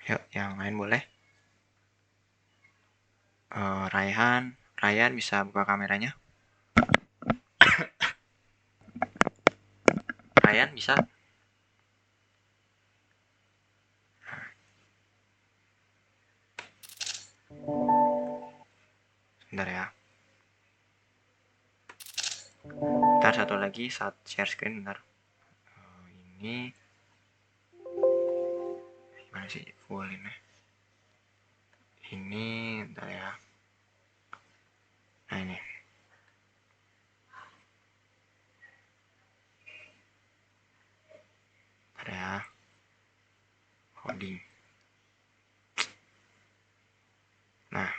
Yuk, yang lain boleh. Ryan bisa buka kameranya. Ryan bisa. Bentar ya. Ntar satu lagi saat share screen bentar. Ini gimana sih full ini? Ini bentar ya. Nah ini. Bentar ya. Coding. Nah.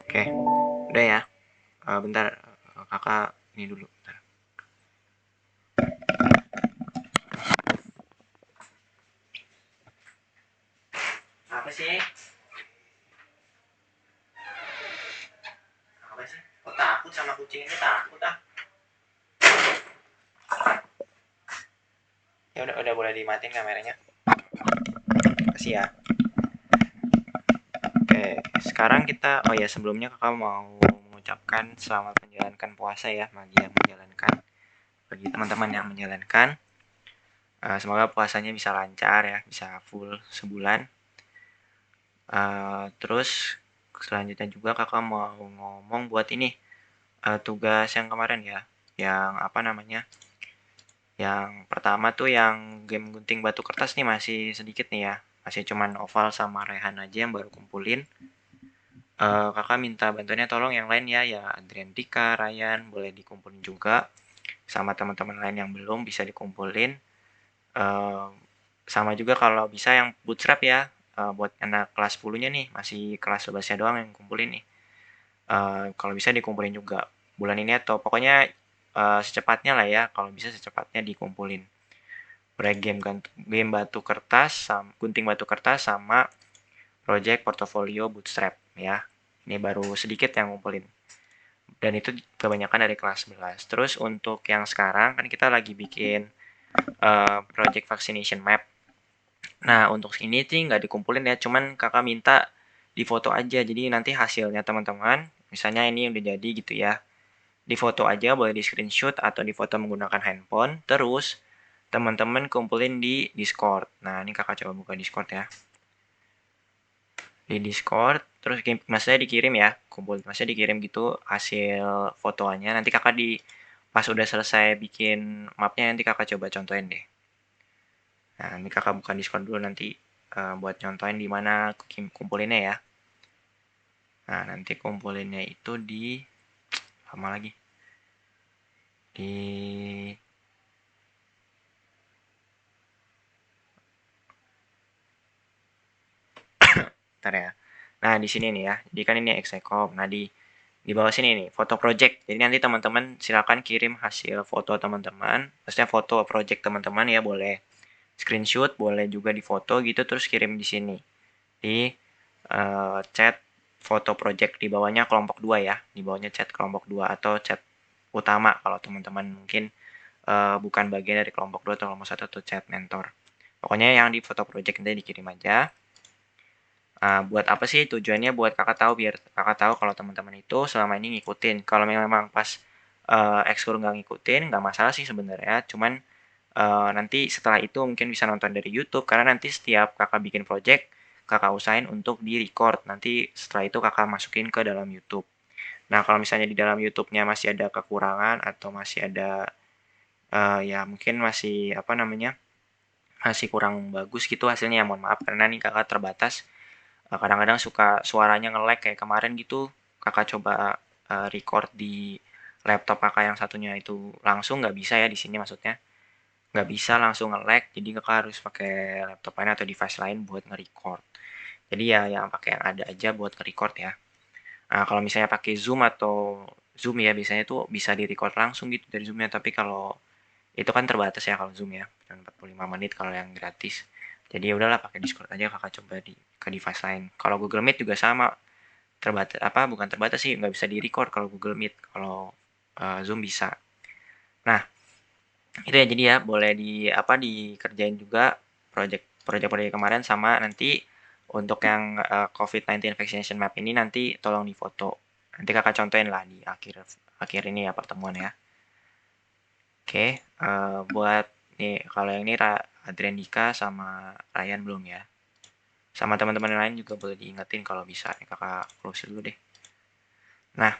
Oke. Udah ya. Bentar. Kakak ini dulu. Bentar. Apa sih? Apa sih? Kok takut sama kucing ini? Takut ah. Ya udah boleh dimatiin kameranya. Kasih ya. Oke, sekarang kita sebelumnya kakak mau mengucapkan selamat menjalankan puasa ya bagi yang menjalankan, bagi teman-teman yang menjalankan. Semoga puasanya bisa lancar ya, bisa full sebulan. Terus selanjutnya juga kakak mau ngomong buat ini tugas yang kemarin ya, yang apa namanya? Yang pertama tuh yang game gunting batu kertas nih masih sedikit nih ya, masih cuman Oval sama Rehan aja yang baru kumpulin. Kakak minta bantuannya tolong yang lain ya Adrian Dika, Ryan boleh dikumpulin juga sama teman-teman lain yang belum bisa dikumpulin. Sama juga kalau bisa yang bootstrap ya, buat anak kelas 10-nya nih masih kelas 11-nya doang yang kumpulin nih. Kalau bisa dikumpulin juga bulan ini atau pokoknya secepatnya lah ya, kalau bisa secepatnya dikumpulin. Proyek game batu kertas, gunting batu kertas sama project portofolio bootstrap ya. Ini baru sedikit yang ngumpulin. Dan itu kebanyakan dari kelas 11. Terus untuk yang sekarang kan kita lagi bikin project vaccination map. Nah untuk ini sih nggak dikumpulin ya, cuman kakak minta di foto aja. Jadi nanti hasilnya teman-teman, misalnya ini udah jadi gitu ya, di foto aja, boleh di screenshot atau di foto menggunakan handphone. Terus teman-teman kumpulin di Discord. Nah ini kakak coba buka Discord ya. Di Discord, terus maksudnya dikirim ya, maksudnya dikirim gitu hasil fotonya. Nanti kakak pas udah selesai bikin mapnya nanti kakak coba contohin deh. Nah, ini kakak buka Discord dulu nanti buat contohin di mana kumpulinnya ya. Nah, nanti kumpulinnya itu di lama lagi. Di Bentar ya. Nah, di sini nih ya. Jadi kan ini Execom. Nah, di bawah sini nih, foto project. Jadi nanti teman-teman silakan kirim hasil foto teman-teman. Maksudnya foto project teman-teman ya, boleh screenshot, boleh juga di foto gitu terus kirim di sini. Di chat foto project di bawahnya kelompok 2 ya. Di bawahnya chat kelompok 2 atau chat utama kalau teman-teman mungkin bukan bagian dari kelompok 2 atau kelompok 1 atau chat mentor. Pokoknya yang di foto project nanti dikirim aja. Buat apa sih tujuannya? Buat kakak tahu, biar kakak tahu kalau teman-teman itu selama ini ngikutin. Kalau memang pas ekskul nggak ngikutin, nggak masalah sih sebenarnya. Cuman nanti setelah itu mungkin bisa nonton dari YouTube, karena nanti setiap kakak bikin project, kakak usahain untuk di record. Nanti setelah itu kakak masukin ke dalam YouTube. Nah kalau misalnya di dalam YouTube-nya masih ada kekurangan atau masih ada ya mungkin masih apa namanya, masih kurang bagus gitu hasilnya, ya mohon maaf karena nih kakak terbatas. Kadang-kadang suka suaranya nge-lag kayak kemarin gitu. Kakak coba record di laptop kakak yang satunya itu langsung nggak bisa ya di sini, maksudnya nggak bisa langsung nge-lag, jadi kakak harus pakai laptop lain atau device lain buat nge-record. Jadi ya yang pakai yang ada aja buat nge-record ya. Nah, kalau misalnya pakai Zoom atau Zoom ya biasanya tuh bisa di-record langsung gitu dari Zoom-nya, tapi kalau itu kan terbatas ya kalau Zoom ya, cuma 45 menit kalau yang gratis. Jadi ya udahlah pakai Discord aja, kakak coba ke device lain. Kalau Google Meet juga sama, terbatas, apa bukan terbatas sih, nggak bisa di record kalau Google Meet. Kalau Zoom bisa. Nah, itu ya, jadi ya boleh dikerjain juga project-project kemarin, sama nanti untuk yang COVID-19 vaccination map ini nanti tolong difoto. Nanti kakak contohin lah di akhir ini ya pertemuan ya. Oke, buat nih kalau yang ini Adrian Dika sama Ryan belum ya. Sama teman-teman yang lain juga boleh diingetin kalau bisa. Nih, kakak close dulu deh. Nah,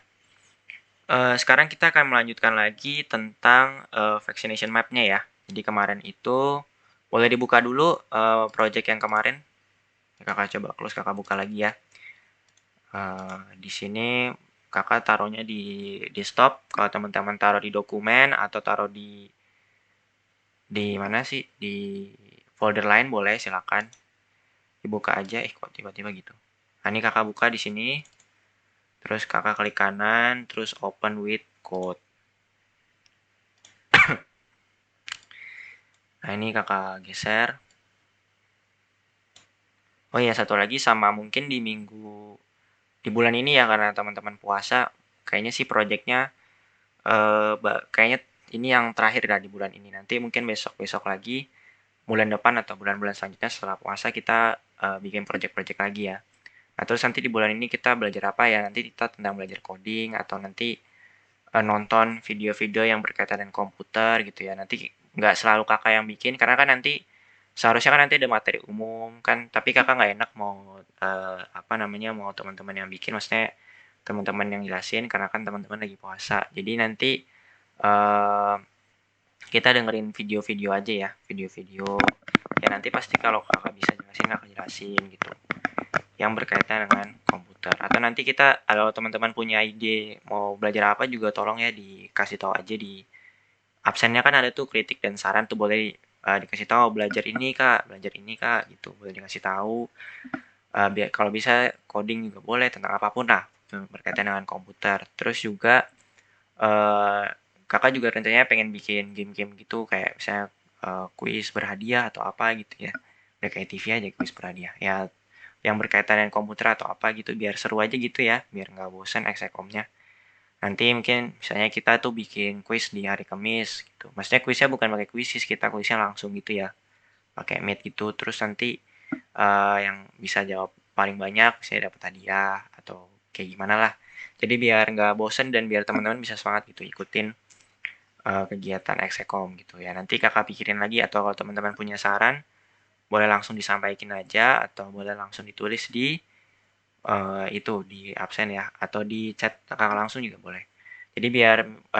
sekarang kita akan melanjutkan lagi tentang vaccination map-nya ya. Jadi kemarin itu boleh dibuka dulu project yang kemarin. Kakak coba close, kakak buka lagi ya. Di sini kakak taruhnya di desktop. Kalau teman-teman taruh di dokumen atau taruh di mana sih, di folder lain boleh, silakan dibuka aja. Kok tiba-tiba gitu. Nah, ini kakak buka di sini. Terus kakak klik kanan, terus open with code. Nah, ini kakak geser. Oh iya, satu lagi, sama mungkin di bulan ini ya, karena teman-teman puasa, kayaknya sih projectnya kayaknya ini yang terakhir lah di bulan ini. Nanti mungkin besok-besok lagi, bulan depan atau bulan-bulan selanjutnya setelah puasa kita bikin project-project lagi ya. Nah, terus nanti di bulan ini kita belajar apa ya? Nanti kita tentang belajar coding, atau nanti nonton video-video yang berkaitan dengan komputer gitu ya. Nanti nggak selalu kakak yang bikin, karena kan nanti seharusnya kan nanti ada materi umum kan, tapi kakak nggak enak mau mau teman-teman yang bikin, maksudnya teman-teman yang jelasin, karena kan teman-teman lagi puasa. Jadi nanti eh, kita dengerin video-video aja ya, video-video ya. Nanti pasti kalau kakak bisa jelasin, kakak jelasin gitu, yang berkaitan dengan komputer. Atau nanti kita, kalau teman-teman punya ide mau belajar apa juga, tolong ya dikasih tahu aja di absennya, kan ada tuh kritik dan saran tuh, boleh dikasih tahu, belajar ini kak gitu, boleh dikasih tahu. Biar kalau bisa coding juga boleh, tentang apapun lah berkaitan dengan komputer. Terus juga eh, kakak juga rencananya pengen bikin game-game gitu, kayak misalnya kuis berhadiah atau apa gitu ya. Udah kayak TV aja, kuis berhadiah ya, yang berkaitan dengan komputer atau apa gitu, biar seru aja gitu ya, biar nggak bosan execomnya. Nanti mungkin misalnya kita tuh bikin kuis di hari Kamis gitu, maksudnya kuisnya bukan pakai kuisis, kita kuisnya langsung gitu ya, pakai Meet gitu. Terus nanti yang bisa jawab paling banyak saya dapat hadiah atau kayak gimana lah. Jadi biar nggak bosen dan biar teman-teman bisa semangat gitu ikutin kegiatan Execom gitu ya. Nanti kakak pikirin lagi, atau kalau teman-teman punya saran boleh langsung disampaikan aja, atau boleh langsung ditulis di itu di absen ya, atau di chat kakak langsung juga boleh. Jadi biar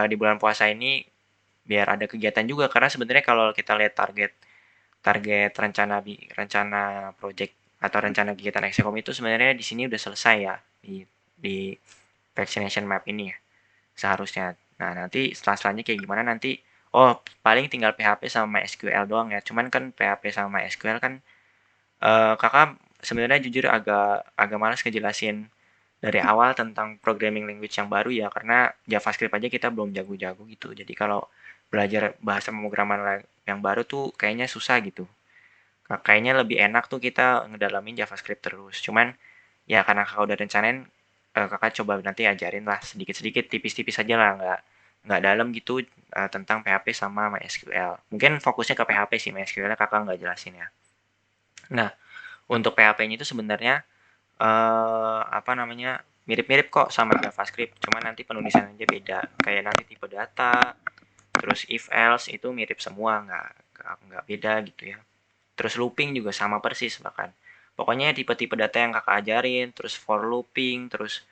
di bulan puasa ini biar ada kegiatan juga, karena sebenarnya kalau kita lihat target target rencana rencana project atau rencana kegiatan Execom itu sebenarnya di sini udah selesai ya, di vaccination map ini ya seharusnya. Nah, nanti selanjutnya kayak gimana nanti, oh paling tinggal PHP sama MySQL doang ya. Cuman kan PHP sama MySQL kan kakak sebenarnya jujur agak agak malas ngejelasin dari awal tentang programming language yang baru ya, karena JavaScript aja kita belum jago-jago gitu. Jadi kalau belajar bahasa pemrograman yang baru tuh kayaknya susah gitu. Kayaknya lebih enak tuh kita ngedalamin JavaScript terus. Cuman ya karena kakak udah rencanain, kakak coba nanti ajarin lah sedikit-sedikit, tipis-tipis aja lah, nggak dalam gitu tentang PHP sama MySQL. Mungkin fokusnya ke PHP sih, MySQL kakak nggak jelasin ya. Nah, untuk PHP-nya itu sebenarnya mirip-mirip kok sama JavaScript, cuman nanti penulisannya aja beda. Kayak nanti tipe data, terus if else itu mirip semua, nggak beda gitu ya. Terus looping juga sama persis bahkan. Pokoknya tipe-tipe data yang kakak ajarin, terus for looping, terus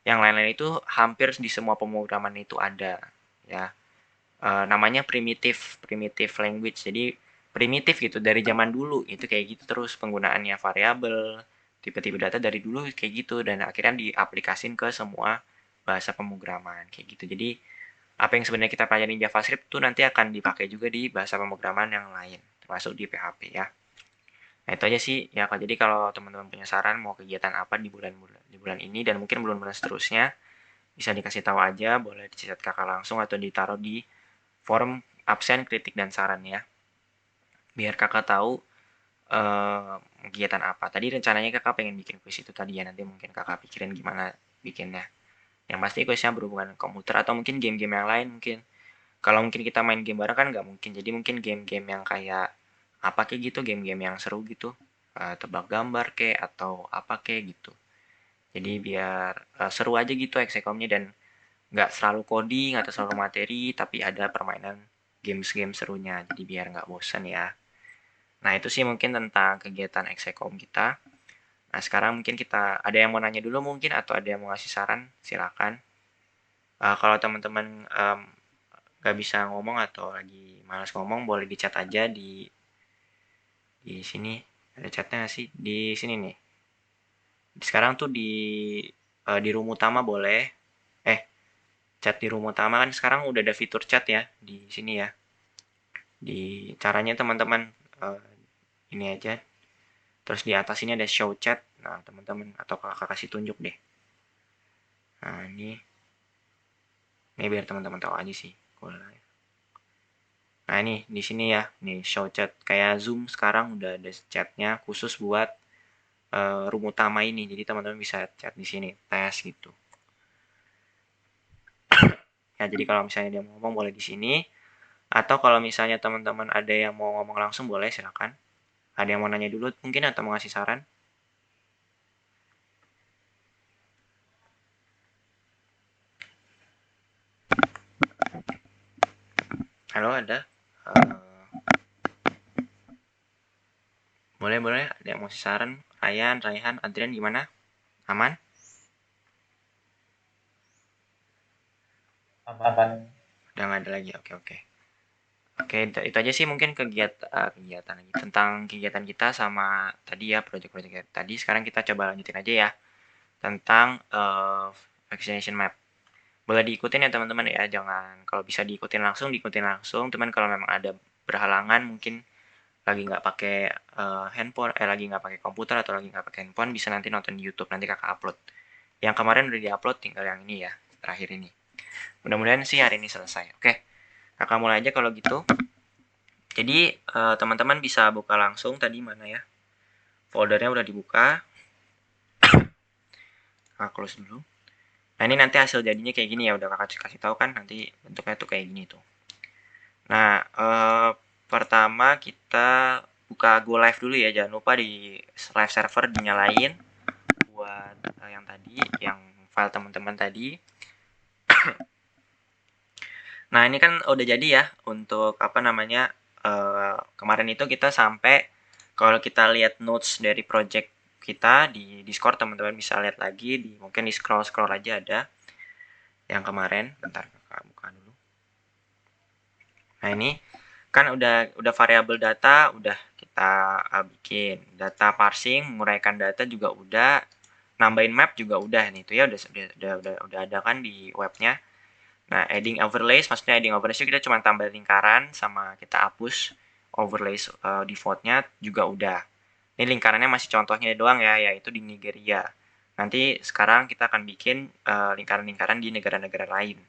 yang lain-lain itu hampir di semua pemrograman itu ada ya. Namanya primitive language. Jadi primitif gitu dari zaman dulu itu kayak gitu, terus penggunaannya variabel, tipe-tipe data dari dulu kayak gitu, dan akhirnya diaplikasin ke semua bahasa pemrograman kayak gitu. Jadi apa yang sebenarnya kita pelajari JavaScript itu nanti akan dipakai juga di bahasa pemrograman yang lain, termasuk di PHP ya. Nah, itu aja sih ya Kak. Jadi kalau teman-teman punya saran mau kegiatan apa di bulan ini dan mungkin bulan-bulan seterusnya, bisa dikasih tahu aja, boleh di chat kakak langsung atau ditaruh di forum absen kritik dan saran ya. Biar kakak tahu kegiatan apa. Tadi rencananya kakak pengen bikin kuis itu tadi ya, nanti mungkin kakak pikirin gimana bikinnya. Yang pasti kuisnya berhubungan komputer atau mungkin game-game yang lain mungkin. Kalau mungkin kita main game bareng kan nggak mungkin. Jadi mungkin game-game yang kayak apa kayak gitu, game-game yang seru gitu. Tebak gambar kayak atau apa kayak gitu. Jadi biar seru aja gitu XCOM-nya dan nggak selalu coding atau selalu materi, tapi ada permainan games-game serunya. Jadi biar nggak bosan ya. Nah itu sih mungkin tentang kegiatan XCOM kita. Nah sekarang mungkin kita ada yang mau nanya dulu mungkin atau ada yang mau ngasih saran, silakan. Kalau teman-teman nggak bisa ngomong atau lagi malas ngomong, boleh di chat aja di sini. Ada chatnya nggak sih? Di sini nih. Sekarang tuh di room utama boleh. Chat di room utama kan sekarang udah ada fitur chat ya di sini ya. Di caranya teman-teman ini aja. Terus di atas ini ada show chat. Nah teman-teman atau kakak kasih tunjuk deh. Nah ini biar teman-teman tahu aja sih. Nah ini di sini ya, nih show chat kayak Zoom sekarang udah ada chatnya khusus buat room utama ini. Jadi teman-teman bisa chat di sini, tes gitu. Ya jadi kalau misalnya dia mau ngomong boleh di sini. Atau kalau misalnya teman-teman ada yang mau ngomong langsung boleh silakan. Ada yang mau nanya dulu mungkin atau mau ngasih saran? Halo ada? Boleh boleh. Ada yang mau ngasih saran? Rayhan, Adrian gimana? Aman? Aman. Udah nggak ada lagi. Oke oke. Oke, itu aja sih mungkin kegiatan lagi tentang kegiatan kita sama tadi ya proyek-proyek tadi. Sekarang kita coba lanjutin aja ya tentang vaccination map. Boleh diikutin ya teman-teman ya, jangan kalau bisa diikutin langsung. Teman kalau memang ada berhalangan mungkin lagi nggak pakai handphone, lagi nggak pakai komputer atau lagi nggak pakai handphone bisa nanti nonton di YouTube nanti kakak upload. Yang kemarin udah diupload tinggal yang ini ya terakhir ini. Mudah-mudahan sih hari ini selesai. Oke, kakak mulai aja kalau gitu. Jadi teman-teman bisa buka langsung tadi mana ya? Foldernya udah dibuka. Kakak close dulu. Nah ini nanti hasil jadinya kayak gini ya, udah kakak kasih tahu kan nanti bentuknya tuh kayak gini tuh. Nah pertama kita buka Go Live dulu ya, jangan lupa di live server dinyalain buat yang tadi, yang file teman-teman tadi. Nah ini kan udah jadi ya untuk apa namanya kemarin itu kita sampai kalau kita lihat notes dari project kita di Discord teman-teman bisa lihat lagi di mungkin di scroll aja ada yang kemarin. Bentar kakak buka dulu. Nah ini kan udah variabel data udah kita bikin, data parsing, menguraikan data juga udah, nambahin map juga udah nih itu ya udah ada kan di webnya. Nah, adding overlays, maksudnya adding overlays itu kita cuma tambah lingkaran sama kita hapus overlays defaultnya juga udah. Ini lingkarannya masih contohnya doang ya, yaitu di Nigeria. Nanti sekarang kita akan bikin lingkaran-lingkaran di negara-negara lain.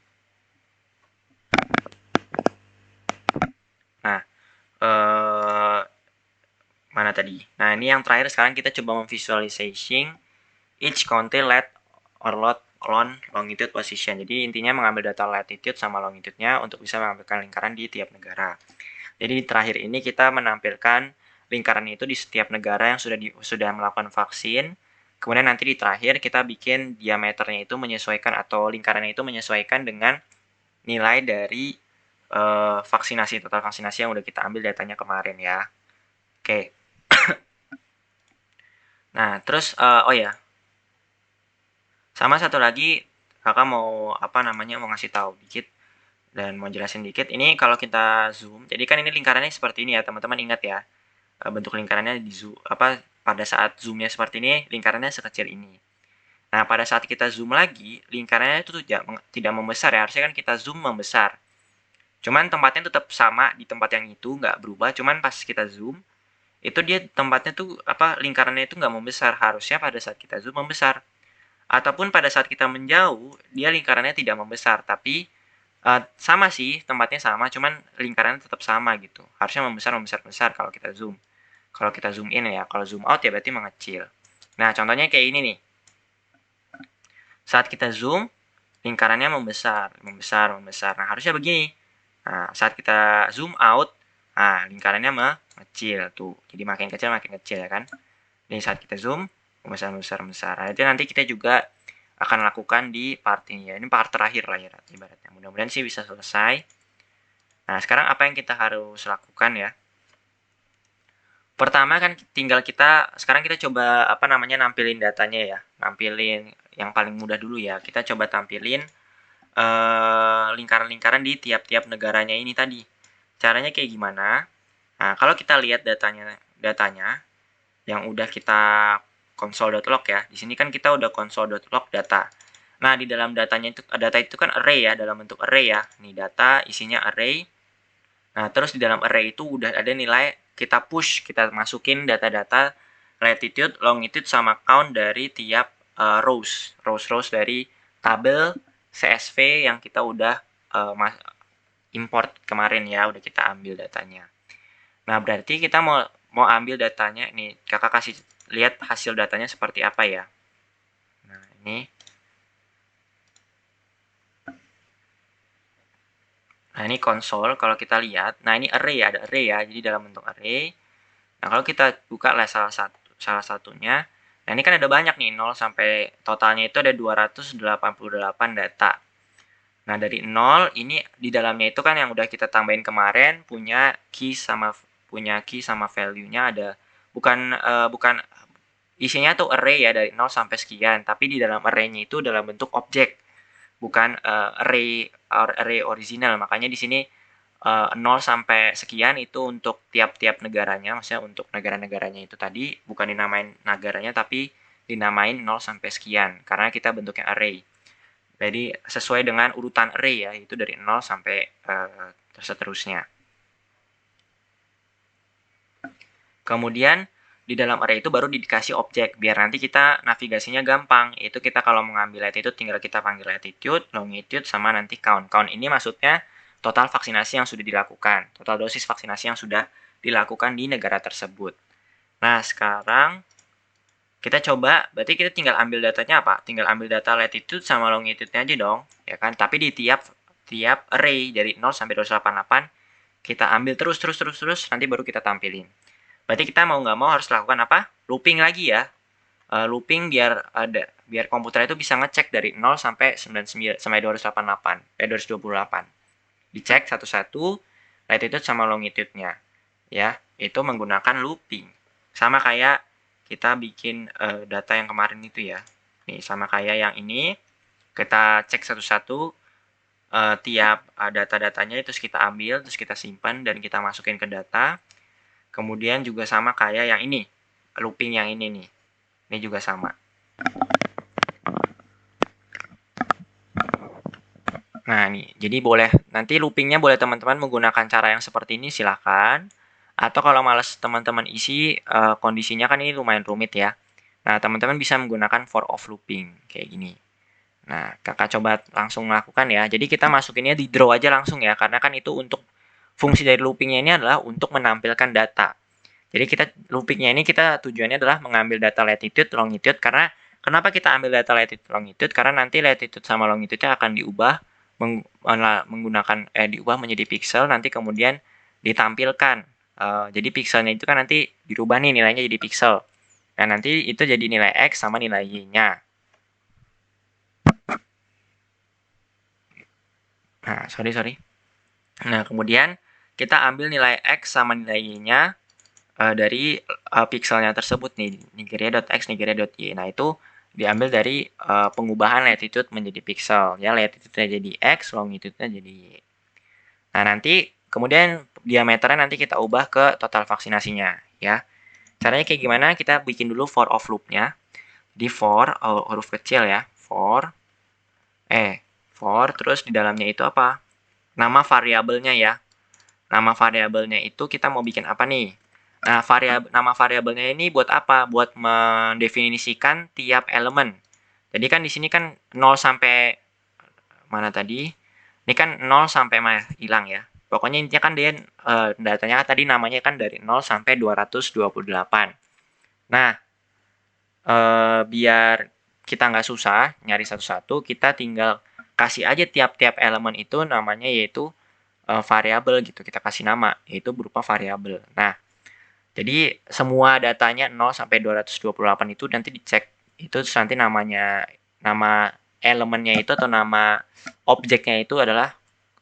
Nah, mana tadi? Nah, ini yang terakhir sekarang kita coba memvisualization each country lat or longitude position. Jadi intinya mengambil data latitude sama longitude-nya untuk bisa mengambilkan lingkaran di tiap negara. Jadi di terakhir ini kita menampilkan lingkaran itu di setiap negara yang sudah melakukan vaksin. Kemudian nanti di terakhir kita bikin diameternya itu menyesuaikan atau lingkarannya itu menyesuaikan dengan nilai dari vaksinasi, total vaksinasi yang udah kita ambil datanya kemarin ya. Oke. Nah, terus oh ya. Sama satu lagi kakak mau apa namanya mau ngasih tahu dikit dan mau jelasin dikit. Ini kalau kita zoom, jadi kan ini lingkarannya seperti ini ya, teman-teman ingat ya. Bentuk lingkarannya di zoom apa pada saat zoomnya seperti ini, lingkarannya sekecil ini. Nah, pada saat kita zoom lagi, lingkarannya itu tidak membesar ya. Harusnya kan kita zoom membesar. Cuman tempatnya tetap sama di tempat yang itu, nggak berubah. Cuman pas kita zoom, itu dia tempatnya tuh apa lingkarannya itu nggak membesar. Harusnya pada saat kita zoom membesar. Ataupun pada saat kita menjauh, dia lingkarannya tidak membesar, tapi sama sih, tempatnya sama, cuman lingkarannya tetap sama gitu. Harusnya membesar kalau kita zoom. Kalau kita zoom in ya, kalau zoom out ya berarti mengecil. Nah, contohnya kayak ini nih. Saat kita zoom, lingkarannya membesar. Nah, harusnya begini. Nah, saat kita zoom out, nah lingkarannya mengecil tuh. Jadi makin kecil ya kan. Ini saat kita zoom, membesar. Nah, itu nanti kita juga akan lakukan di part ini ya. Ini part terakhir lah ya ibaratnya. Mudah-mudahan sih bisa selesai. Nah, sekarang apa yang kita harus lakukan ya? Pertama kan tinggal sekarang kita coba nampilin datanya ya. Nampilin yang paling mudah dulu ya. Kita coba tampilin lingkaran-lingkaran di tiap-tiap negaranya ini tadi. Caranya kayak gimana? Nah, kalau kita lihat datanya yang udah kita console.log ya. Di sini kan kita udah console.log data. Nah, di dalam data itu kan array ya, dalam bentuk array ya. Nih data isinya array. Nah, terus di dalam array itu udah ada nilai, kita kita masukin data-data latitude, longitude sama count dari tiap rows dari tabel CSV yang kita udah import kemarin ya, udah kita ambil datanya. Nah, berarti kita mau ambil datanya, nih kakak kasih lihat hasil datanya seperti apa ya. Nah, ini. Nah, ini konsol, kalau kita lihat, nah ini array ya, ada array ya, jadi dalam bentuk array. Nah, kalau kita buka lah salah satunya, nah ini kan ada banyak nih, 0 sampai totalnya itu ada 288 data. Nah, dari 0 ini di dalamnya itu kan yang udah kita tambahin kemarin punya key sama value-nya ada bukan isinya tuh array ya dari 0 sampai sekian, tapi di dalam array-nya itu dalam bentuk objek. Bukan array original. Makanya di sini 0 sampai sekian itu untuk tiap-tiap negaranya, maksudnya untuk negara-negaranya itu tadi bukan dinamain negaranya tapi dinamain 0 sampai sekian karena kita bentuknya array. Jadi sesuai dengan urutan array ya, itu dari 0 sampai seterusnya. Kemudian di dalam array itu baru dikasih objek biar nanti kita navigasinya gampang. Itu kita kalau mengambil latitude tinggal kita panggil latitude, longitude sama nanti count. Count ini maksudnya total vaksinasi yang sudah dilakukan, total dosis vaksinasi yang sudah dilakukan di negara tersebut. Nah, sekarang kita coba, berarti kita tinggal ambil datanya apa? Tinggal ambil data latitude sama longitude-nya aja dong, ya kan? Tapi di tiap array dari 0 sampai 288 kita ambil terus nanti baru kita tampilin. Berarti kita mau nggak mau harus lakukan apa? Looping lagi ya. Looping biar komputer itu bisa ngecek dari 0 sampai 228. Dicek satu-satu latitude sama longitude-nya. Ya, itu menggunakan looping. Sama kayak kita bikin data yang kemarin itu ya. Nih, sama kayak yang ini. Kita cek satu-satu tiap data-datanya terus kita ambil, terus kita simpan dan kita masukin ke data. Kemudian juga sama kayak yang ini, looping yang ini nih. Ini juga sama. Nah, nih, jadi nanti loopingnya boleh teman-teman menggunakan cara yang seperti ini silahkan. Atau kalau males teman-teman isi, kondisinya kan ini lumayan rumit ya. Nah, teman-teman bisa menggunakan for of looping, kayak gini. Nah, kakak coba langsung lakukan ya. Jadi kita masukinnya di draw aja langsung ya, karena kan itu untuk fungsi dari loopingnya ini adalah untuk menampilkan data. Jadi loopingnya ini tujuannya adalah mengambil data latitude, longitude, karena kenapa kita ambil data latitude, longitude? Karena nanti latitude sama longitude-nya akan diubah diubah menjadi pixel, nanti kemudian ditampilkan. Jadi pixelnya itu kan nanti dirubah nih nilainya jadi pixel. Nah, nanti itu jadi nilai X sama nilai Y-nya. Nah, sorry. Nah, kemudian kita ambil nilai X sama nilai Y-nya dari pixelnya tersebut nih, Nigeria.x, Nigeria.y. Nah, itu diambil dari pengubahan latitude menjadi pixel. Ya, latitude-nya jadi X, longitude-nya jadi Y. Nah, nanti kemudian diameternya nanti kita ubah ke total vaksinasinya. Ya, caranya kayak gimana? Kita bikin dulu for of loop-nya. Di for, huruf kecil ya, for, terus di dalamnya itu apa? Nama variabelnya ya. Nama variabelnya itu kita mau bikin apa nih? Nah, nama variabelnya ini buat apa? Buat mendefinisikan tiap elemen. Jadi kan di sini kan 0 sampai mana tadi? Ini kan 0 sampai hilang ya. Pokoknya intinya kan dia datanya tadi namanya kan dari 0 sampai 228. Nah, biar kita nggak susah nyari satu-satu, kita tinggal kasih aja tiap-tiap elemen itu namanya yaitu variabel gitu, kita kasih nama, yaitu berupa variabel. Nah, jadi semua datanya 0 sampai 228 itu nanti dicek. Itu nanti nama elemennya itu atau nama objeknya itu adalah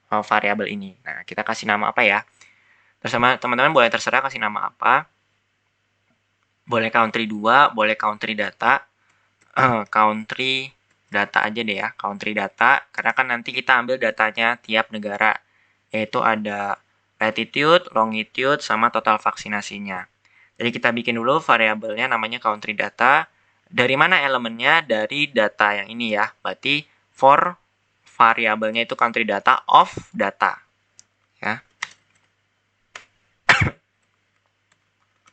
variabel ini. Nah, kita kasih nama apa ya? Terus teman-teman boleh terserah kasih nama apa. Boleh country 2, boleh country data. Country data aja deh ya, country data, karena kan nanti kita ambil datanya tiap negara, yaitu ada latitude, longitude, sama total vaksinasinya. Jadi kita bikin dulu variabelnya namanya country data. Dari mana elemennya? Dari data yang ini ya, berarti for variabelnya itu country data of data. Ya.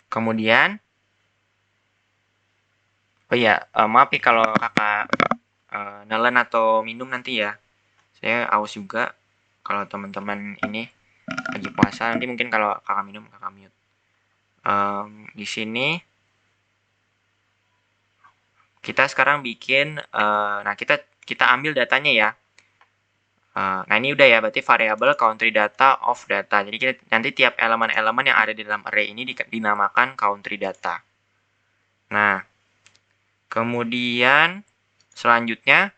Kemudian, oh iya, maaf nih kalau kakak nelen atau minum nanti ya. Saya aus juga. Kalau teman-teman ini lagi puasa, nanti mungkin kalau kakak minum, kakak mute. Di sini kita sekarang bikin, nah kita ambil datanya ya. Nah ini udah ya, berarti variabel country data of data. Jadi nanti tiap elemen-elemen yang ada di dalam array ini dinamakan country data. Nah, kemudian selanjutnya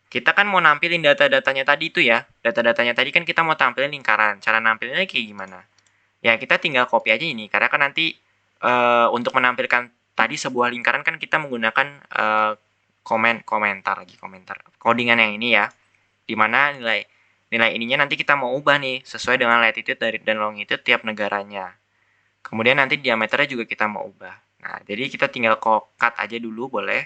kita kan mau nampilin data-datanya tadi itu ya. Data-datanya tadi kan kita mau tampilin lingkaran. Cara nampilinnya kayak gimana? Ya kita tinggal copy aja ini. Karena kan nanti untuk menampilkan tadi sebuah lingkaran kan kita menggunakan komentar. Codingan yang ini ya. Dimana nilai ininya nanti kita mau ubah nih. Sesuai dengan latitude dan longitude tiap negaranya. Kemudian nanti diameternya juga kita mau ubah. Nah, jadi kita tinggal cut aja dulu boleh.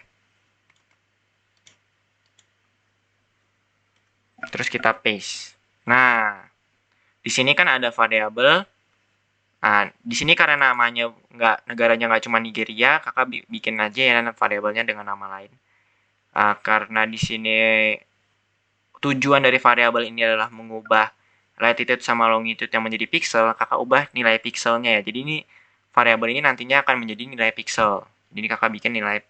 Terus kita paste. Nah, di sini kan ada variabel. Nah, di sini karena namanya negaranya nggak cuma Nigeria, kakak bikin aja ya variabelnya dengan nama lain. Karena di sini tujuan dari variabel ini adalah mengubah latitude sama longitude yang menjadi pixel, kakak ubah nilai pixelnya ya. Jadi ini variabel ini nantinya akan menjadi nilai pixel. Jadi kakak bikin nilai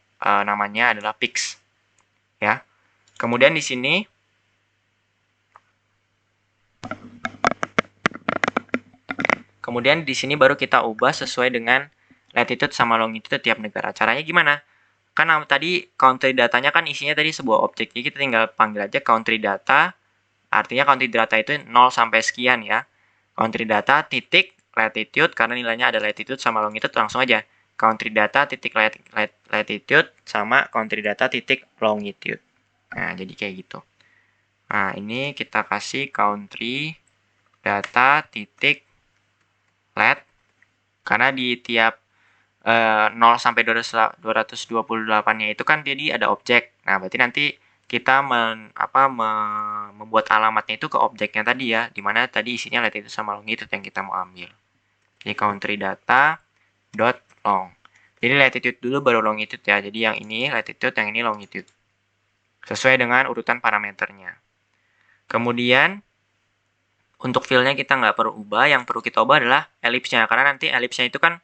namanya adalah pix. Ya. Kemudian di sini baru kita ubah sesuai dengan latitude sama longitude tiap negara. Caranya gimana? Kan tadi country datanya kan isinya tadi sebuah objek. Jadi kita tinggal panggil aja country data. Artinya country data itu 0 sampai sekian ya. Country data titik latitude, karena nilainya ada latitude sama longitude, langsung aja. Country data titik latitude sama country data titik longitude. Nah, jadi kayak gitu. Nah, ini kita kasih country data titik lat, karena di tiap 0 sampai 228-nya itu kan jadi ada objek. Nah, berarti nanti kita membuat alamatnya itu ke objeknya tadi ya, dimana tadi isinya latitude sama longitude yang kita mau ambil. Jadi country data dot long. Jadi latitude dulu baru longitude ya. Jadi yang ini latitude, yang ini longitude. Sesuai dengan urutan parameternya. Kemudian untuk fill-nya kita nggak perlu ubah, yang perlu kita ubah adalah ellipse-nya, karena nanti ellipse-nya itu kan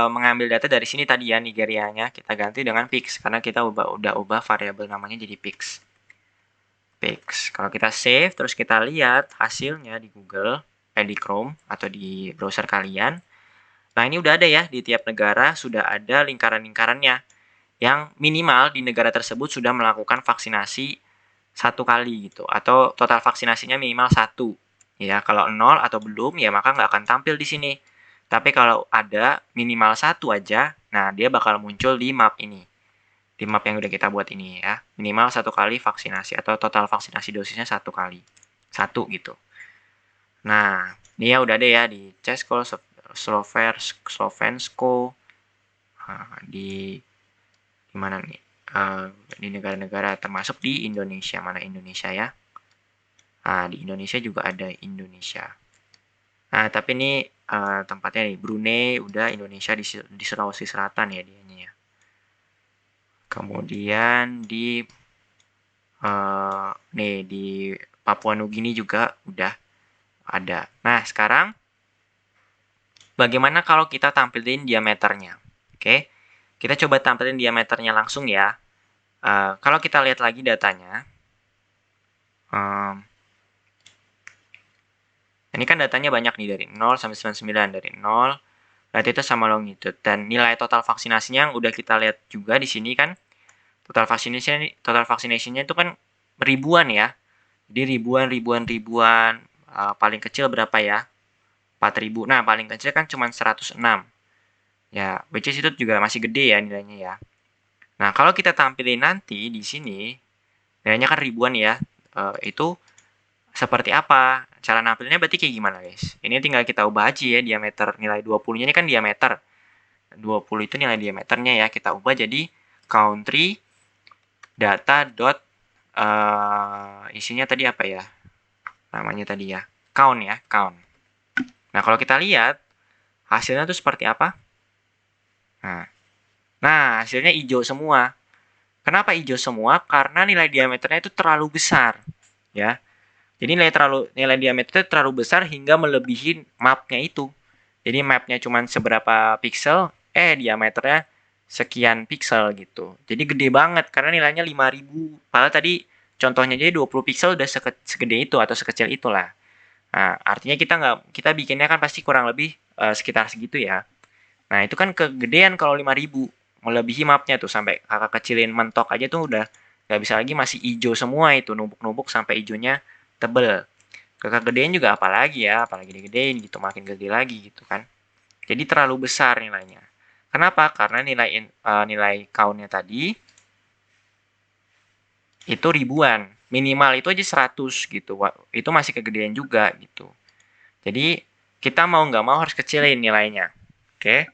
mengambil data dari sini tadi ya, Nigerianya, kita ganti dengan pix, karena kita udah ubah variabel namanya jadi pix. Kalau kita save, terus kita lihat hasilnya di Google, di Chrome, atau di browser kalian. Nah, ini udah ada ya, di tiap negara sudah ada lingkaran-lingkarannya, yang minimal di negara tersebut sudah melakukan vaksinasi 1 kali gitu, atau total vaksinasinya minimal 1. Ya, kalau 0 atau belum, ya maka nggak akan tampil di sini. Tapi kalau ada minimal 1 aja, nah dia bakal muncul di map ini. Di map yang udah kita buat ini ya. Minimal 1 kali vaksinasi atau total vaksinasi dosisnya 1 kali. 1 gitu. Nah, ini ya udah ada ya di Česko, Slovensko, di mana nih? Di negara-negara termasuk di Indonesia. Mana Indonesia ya? Di Indonesia juga ada Indonesia. Nah, tapi ini tempatnya nih, Brunei, udah Indonesia di Sulawesi Selatan ya dianya ya. Kemudian di Papua Nugini juga udah ada. Nah, sekarang bagaimana kalau kita tampilin diameternya? Oke, kita coba tampilin diameternya langsung ya. Kalau kita lihat lagi datanya, Ini kan datanya banyak nih dari 0 sampai 99, dari 0 latitude sama longitude, dan nilai total vaksinasinya yang udah kita lihat juga di sini kan, total vaccination-nya itu kan ribuan ya. Jadi ribuan, paling kecil berapa ya? 4.000. Nah, paling kecil kan cuma 106. Ya, which is itu juga masih gede ya nilainya ya. Nah, kalau kita tampilin nanti di sini, nilainya kan ribuan ya. Itu seperti apa? Cara nampilnya berarti kayak gimana, guys? Ini tinggal kita ubah aja ya diameter, nilai 20-nya ini kan diameter. 20 itu nilai diameternya ya, kita ubah jadi country data dot isinya tadi apa ya? Namanya tadi ya. Count ya, count. Nah, kalau kita lihat hasilnya tuh seperti apa? Nah, hasilnya hijau semua. Kenapa hijau semua? Karena nilai diameternya itu terlalu besar, ya. Jadi nilai diameternya terlalu besar hingga melebihi mapnya itu. Jadi mapnya cuma seberapa pixel, diameternya sekian pixel gitu. Jadi gede banget karena nilainya 5000. Padahal tadi contohnya jadi 20 pixel udah segede itu atau sekecil itulah. Nah, artinya kita bikinnya kan pasti kurang lebih sekitar segitu ya. Nah, itu kan kegedean kalau 5000, melebihi mapnya tuh sampai kakak kecilin mentok aja tuh udah nggak bisa lagi, masih hijau semua itu, numpuk-numpuk sampai hijaunya tebel. Kakak gedein juga apalagi ya, apalagi digedein gitu, makin gede lagi gitu kan. Jadi terlalu besar nilainya. Kenapa? Karena nilai count-nya tadi itu ribuan. Minimal itu aja 100 gitu. Itu masih kegedean juga gitu. Jadi kita mau nggak mau harus kecilin nilainya. Oke?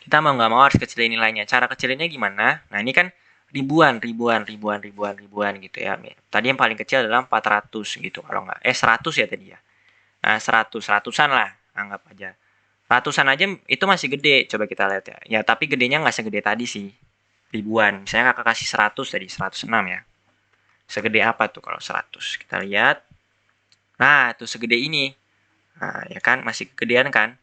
Kita mau nggak mau harus kecilin nilainya. Cara kecilinnya gimana? Nah, ini kan ribuan gitu ya. Tadi yang paling kecil adalah 400 gitu kalau nggak. 100 ya tadi ya. Nah, 100-an lah, anggap aja. Ratusan aja itu masih gede, coba kita lihat ya. Ya, tapi gedenya nggak segede tadi sih. Ribuan. Misalnya kakak kasih 100 tadi, 106 ya. Segede apa tuh kalau 100? Kita lihat. Nah, itu segede ini. Nah, ya kan, masih kegedean kan?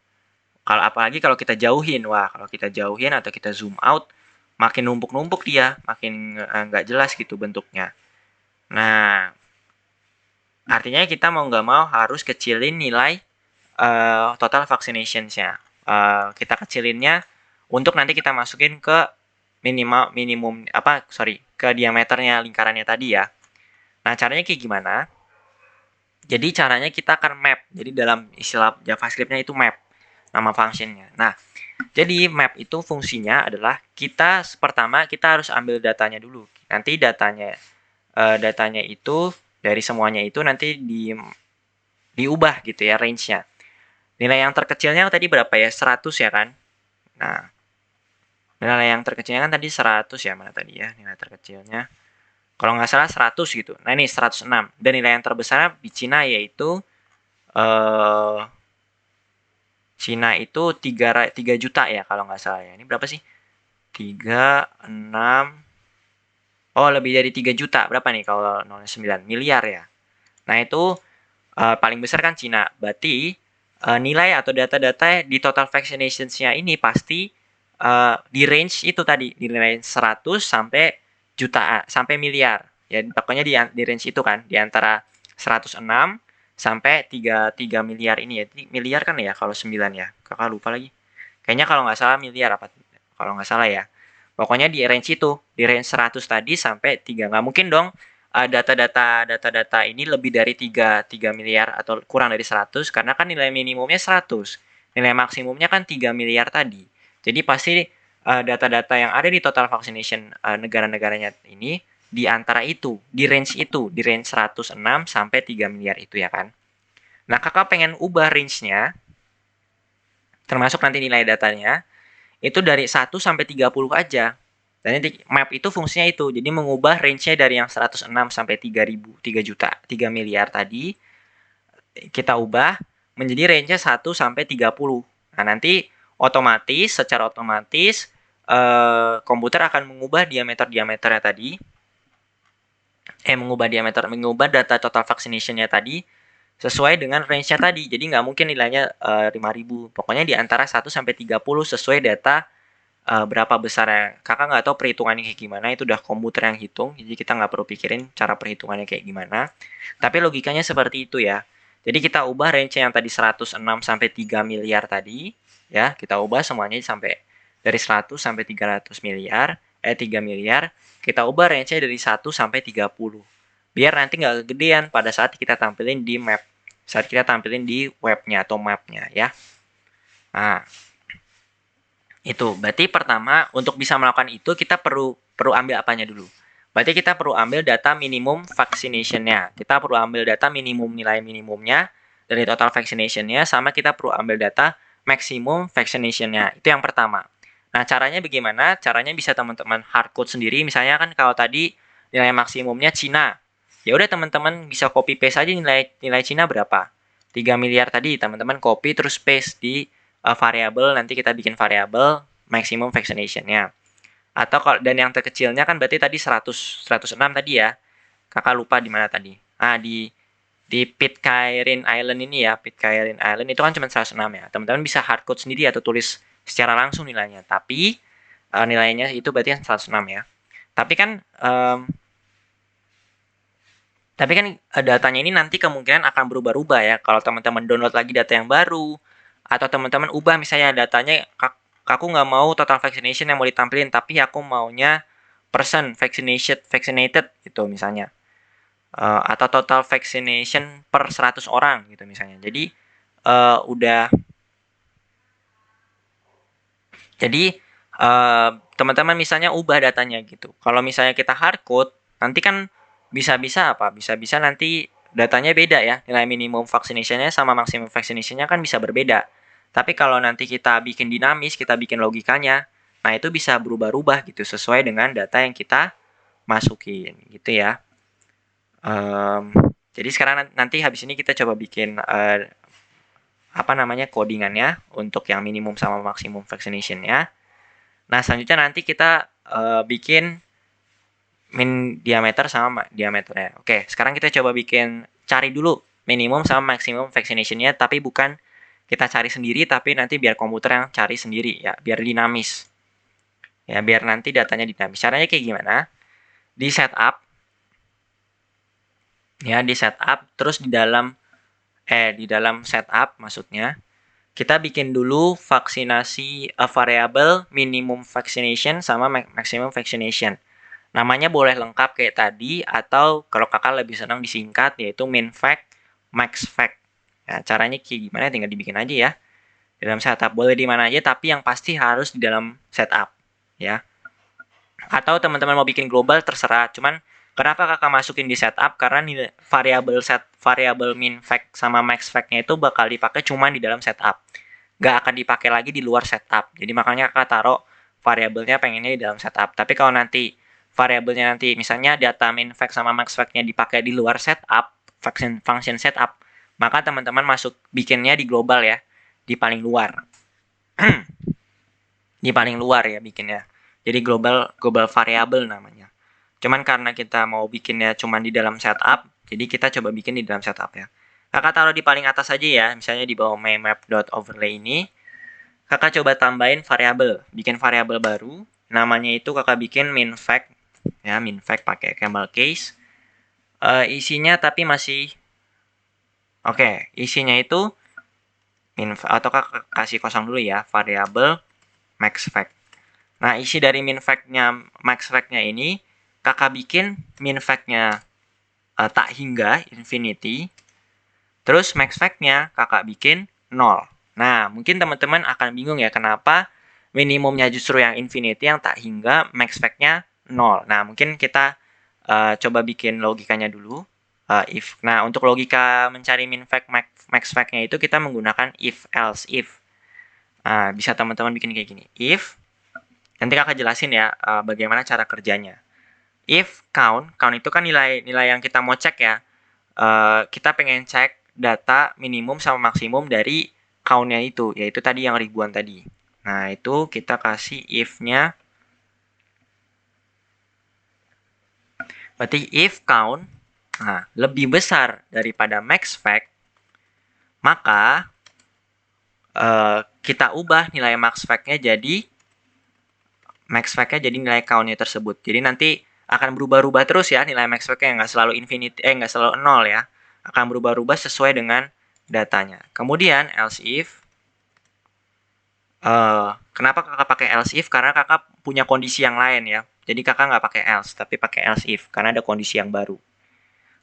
Kalau apalagi kalau kita jauhin, wah kalau kita jauhin atau kita zoom out, makin numpuk-numpuk dia, makin nggak jelas gitu bentuknya. Nah, artinya kita mau nggak mau harus kecilin nilai total vaccinations-nya. Kita kecilinnya untuk nanti kita masukin ke ke diameternya lingkarannya tadi ya. Nah, caranya kayak gimana? Jadi caranya kita akan map. Jadi dalam istilah JavaScript-nya itu map, nama function-nya. Nah, jadi map itu fungsinya adalah pertama kita harus ambil datanya dulu. Nanti datanya itu dari semuanya itu nanti diubah gitu ya range-nya. Nilai yang terkecilnya tadi berapa ya? 100 ya kan? Nah, nilai yang terkecilnya kan tadi 100 ya, mana tadi ya nilai terkecilnya? Kalau nggak salah 100 gitu. Nah, ini 106. Dan nilai yang terbesarnya di Cina yaitu Cina itu 3 juta ya kalau nggak salah ya. Ini berapa sih? 36. Oh, lebih dari 3 juta. Berapa nih kalau 09 miliar ya? Nah, itu paling besar kan Cina. Berarti nilai atau data-data di total vaccinations-nya ini pasti di range itu tadi, di range 100 sampai juta sampai miliar. Ya, pokoknya di range itu kan, di antara 106 sampai 3 miliar ini ya. Miliar kan ya kalau 9 ya. Kakak lupa lagi. Kayaknya kalau nggak salah miliar apa kalau nggak salah ya. Pokoknya di range itu, di range 100 tadi sampai 3. Nggak mungkin dong data-data ini lebih dari 3 miliar atau kurang dari 100 karena kan nilai minimumnya 100. Nilai maksimumnya kan 3 miliar tadi. Jadi pasti data-data yang ada di total vaccination negara-negaranya ini di antara itu, di range 106 sampai 3 miliar itu ya kan. Nah, kakak pengen ubah range-nya, termasuk nanti nilai datanya, itu dari 1 sampai 30 aja. Dan nanti map itu fungsinya itu, jadi mengubah range-nya dari yang 106 sampai 3 juta, 3 miliar tadi, kita ubah menjadi range-nya 1 sampai 30. Nah, nanti secara otomatis, komputer akan mengubah diameternya tadi, mengubah data total vaccination-nya tadi, sesuai dengan range-nya tadi. Jadi nggak mungkin nilainya 5000. Pokoknya di antara 1 sampai 30 sesuai data berapa besarnya. Kakak nggak tahu perhitungannya kayak gimana, itu udah komputer yang hitung, jadi kita nggak perlu pikirin cara perhitungannya kayak gimana. Tapi logikanya seperti itu ya. Jadi kita ubah range yang tadi 106 sampai 3 miliar tadi, ya, kita ubah semuanya sampai dari 100 sampai 300 miliar, 3 miliar, kita ubah range-nya dari 1 sampai 30. Biar nanti nggak kegedean pada saat kita tampilin di map, saat kita tampilin di webnya atau mapnya ya. Nah, itu berarti pertama untuk bisa melakukan itu kita perlu ambil apanya dulu. Berarti kita perlu ambil data minimum vaccination-nya. Kita perlu ambil data minimum nilai minimumnya dari total vaccination-nya, sama kita perlu ambil data maksimum vaccination-nya. Itu yang pertama. Nah, caranya bagaimana? Caranya bisa teman-teman hardcode sendiri. Misalnya kan kalau tadi nilai maksimumnya Cina. Ya udah teman-teman bisa copy paste aja nilai Cina berapa. 3 miliar tadi teman-teman copy terus paste di variabel, nanti kita bikin variabel maximum vaccination-nya. Atau kalau dan yang terkecilnya kan berarti tadi 106 tadi ya. Kakak lupa di mana tadi. Di Pitcairn Island ini ya, Pitcairn Island itu kan cuma 106 ya. Teman-teman bisa hardcode sendiri atau tulis secara langsung nilainya. Tapi nilainya itu berarti 106 ya. Tapi kan datanya ini nanti kemungkinan akan berubah-ubah ya. Kalau teman-teman download lagi data yang baru, atau teman-teman ubah misalnya datanya, aku nggak mau total vaccination yang mau ditampilin, tapi aku maunya person vaccinated gitu misalnya. Atau total vaccination per 100 orang gitu misalnya. Jadi teman-teman misalnya ubah datanya gitu. Kalau misalnya kita hardcode, nanti kan bisa-bisa apa? Bisa-bisa nanti datanya beda ya. Nilai minimum vaccination-nya sama maximum vaccination-nya kan bisa berbeda. Tapi kalau nanti kita bikin dinamis, kita bikin logikanya, nah itu bisa berubah-ubah gitu sesuai dengan data yang kita masukin gitu ya. Jadi sekarang nanti habis ini kita coba bikin codingannya untuk yang minimum sama maksimum vaccination-nya. Nah selanjutnya nanti kita bikin min diameter sama diameternya. Oke, sekarang kita coba cari dulu minimum sama maksimum vaccination-nya, tapi bukan kita cari sendiri, tapi nanti biar komputer yang cari sendiri ya, biar dinamis. Ya, biar nanti datanya dinamis. Caranya kayak gimana? Di setup, ya di setup, terus di dalam setup maksudnya, kita bikin dulu vaksinasi variable minimum vaccination sama maximum vaccination. Namanya boleh lengkap kayak tadi, atau kalau kakak lebih senang disingkat, yaitu minfac, maxfac. Ya, caranya kayak gimana tinggal dibikin aja ya. Di dalam setup boleh di mana aja, tapi yang pasti harus di dalam setup ya. Atau teman-teman mau bikin global terserah. Cuman kenapa kakak masukin di setup? Karena variabel minfac sama maxfac-nya itu bakal dipakai cuma di dalam setup. Gak akan dipakai lagi di luar setup. Jadi makanya kakak taruh variabelnya pengennya di dalam setup. Tapi kalau nanti variabelnya nanti misalnya data minfac sama maxfac-nya dipakai di luar setup, function setup, maka teman-teman bikinnya di global ya, di paling luar. Di paling luar ya bikinnya. Jadi global variable namanya. Cuman karena kita mau bikinnya cuma di dalam setup, jadi kita coba bikin di dalam setup ya. Kakak taruh di paling atas aja ya, misalnya di bawah map.overlay ini. Kakak coba tambahin variabel, bikin variabel baru. Namanya itu kakak bikin minfac ya, minfac pakai camel case. Isinya tapi masih isinya itu atau kakak kasih kosong dulu ya, variabel maxfac. Nah, isi dari minfac-nya, maxfac-nya ini kakak bikin minfac-nya tak hingga infinity. Terus maxfac-nya kakak bikin 0. Nah, mungkin teman-teman akan bingung ya kenapa minimumnya justru yang infinity, yang tak hingga, maxfac-nya 0. Nah, mungkin kita coba bikin logikanya dulu. Nah, untuk logika mencari minfac, maxfac-nya itu kita menggunakan if else if. Bisa teman-teman bikin kayak gini. If, nanti kakak jelasin ya bagaimana cara kerjanya. If count itu kan nilai yang kita mau cek ya. Kita pengen cek data minimum sama maksimum dari count-nya itu, yaitu tadi yang ribuan tadi. Nah, itu kita kasih if-nya. Berarti if count lebih besar daripada maxfac, maka kita ubah nilai maxfac-nya jadi max fact-nya jadi nilai count-nya tersebut. Jadi nanti akan berubah-ubah terus ya nilai max fact-nya, nggak selalu nggak selalu 0 ya. Akan berubah-ubah sesuai dengan datanya. Kemudian else if, kenapa kakak pakai else if? Karena kakak punya kondisi yang lain ya. Jadi kakak nggak pakai else, tapi pakai else if karena ada kondisi yang baru.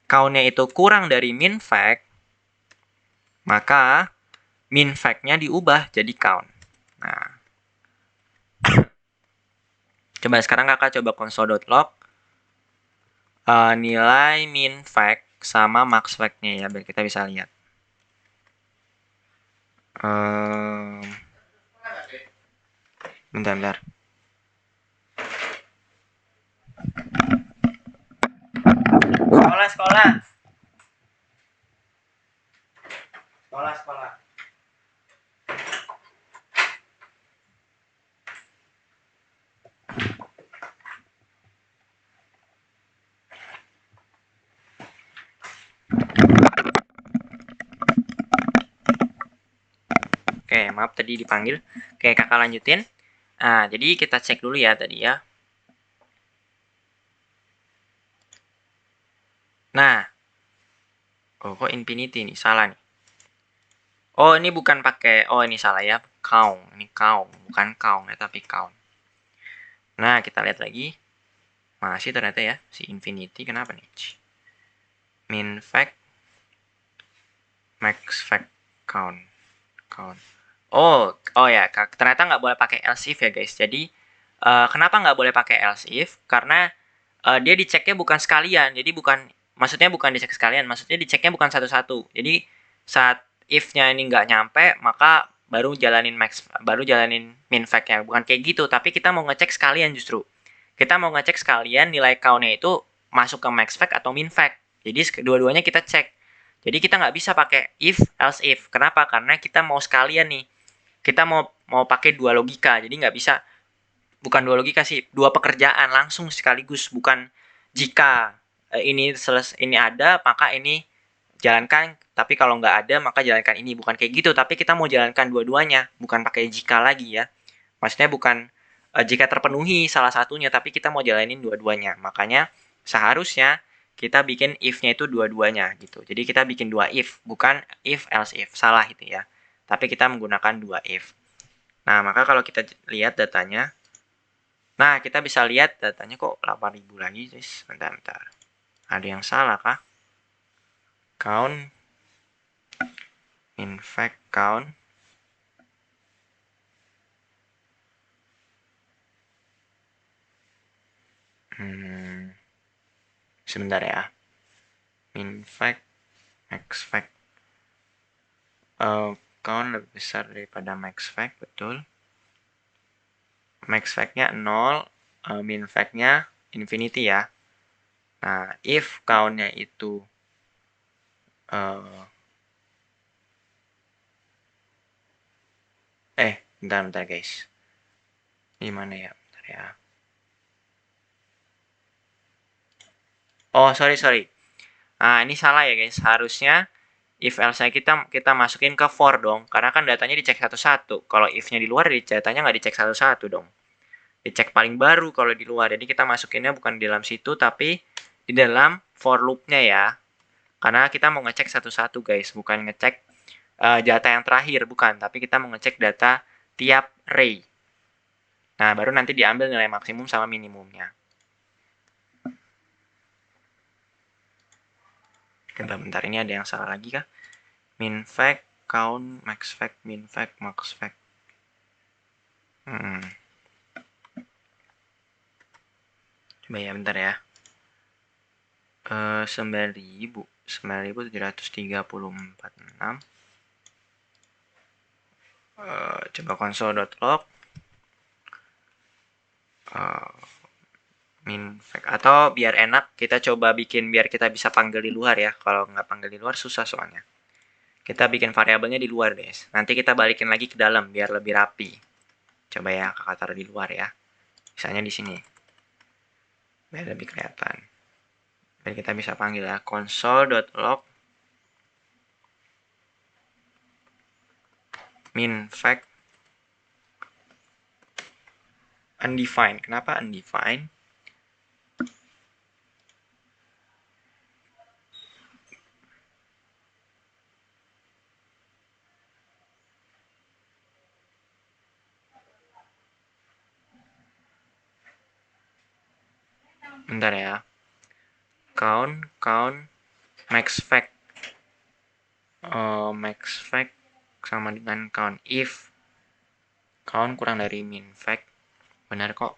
Count-nya itu kurang dari min fact, maka min fact-nya diubah jadi count. Nah, coba sekarang kakak coba console.log nilai min fact sama max fact-nya ya, biar kita bisa lihat. Bentar. Sekolah. Oke, maaf tadi dipanggil. Oke, kakak lanjutin. Nah, jadi kita cek dulu ya tadi ya. Nah, kok infinity nih, salah nih. Oh, ini bukan pakai, ini salah ya, count. Ini count, bukan count ya, tapi count. Nah, kita lihat lagi. Masih ternyata ya, si infinity kenapa nih? Min fact, max fact, count. Oh ya, ternyata nggak boleh pakai else if ya guys. Jadi, kenapa nggak boleh pakai else if? Karena dia diceknya bukan sekalian. Jadi maksudnya bukan dicek sekalian, maksudnya diceknya bukan satu-satu. Jadi saat if-nya ini nggak nyampe, maka baru jalanin min fact-nya. Bukan kayak gitu, tapi kita mau ngecek sekalian justru. Kita mau ngecek sekalian nilai count-nya itu masuk ke max fact atau min fact. Jadi dua-duanya kita cek. Jadi kita nggak bisa pakai if, else if. Kenapa? Karena kita mau sekalian nih. Kita mau pakai dua logika. Jadi nggak bisa, bukan dua logika sih, dua pekerjaan langsung sekaligus. Bukan jika ini ada, maka ini jalankan. Tapi kalau nggak ada, maka jalankan ini. Bukan kayak gitu. Tapi kita mau jalankan dua-duanya. Bukan pakai jika lagi ya. Maksudnya bukan jika terpenuhi salah satunya, tapi kita mau jalanin dua-duanya. Makanya seharusnya kita bikin if-nya itu dua-duanya gitu. Jadi kita bikin dua if, bukan if else if. Salah itu ya. Tapi kita menggunakan dua if. Nah, maka kalau kita lihat datanya, nah kita bisa lihat datanya kok 8.000 lagi, guys. Bentar. Ada yang salah kah? Count, in fact count. Sebentar ya. Min fact, max fact. Count lebih besar daripada max fact, betul. Max fact-nya 0, min fact-nya infinity ya. Nah, if count-nya itu bentar guys. Gimana ya? Bentar ya. Oh, sorry. Nah, ini salah ya guys. Harusnya if else-nya kita masukin ke for dong. Karena kan datanya dicek satu-satu. Kalau if-nya di luar, datanya nggak dicek satu-satu dong. Dicek paling baru kalau di luar. Jadi kita masukinnya bukan di dalam situ, tapi di dalam for loop-nya ya. Karena kita mau ngecek satu-satu guys. Bukan ngecek data yang terakhir, bukan. Tapi kita mau ngecek data tiap ray. Nah, baru nanti diambil nilai maksimum sama minimumnya. Bentar, ini ada yang salah lagi kah? Min fact, count, max fact, min fact, max fact. Coba ya, bentar ya. 9.734,6. Coba console.log min fact, atau biar enak kita coba bikin biar kita bisa panggil di luar ya. Kalau nggak panggil di luar susah soalnya. Kita bikin variabelnya di luar guys. Nanti kita balikin lagi ke dalam biar lebih rapi. Coba ya kakak taruh di luar ya. Misalnya di sini. Biar lebih kelihatan. Biar kita bisa panggil ya console.log min fact. undefined. Kenapa undefined? Bentar ya. Count max fact. Max fact sama dengan count. If count kurang dari min fact. Benar kok.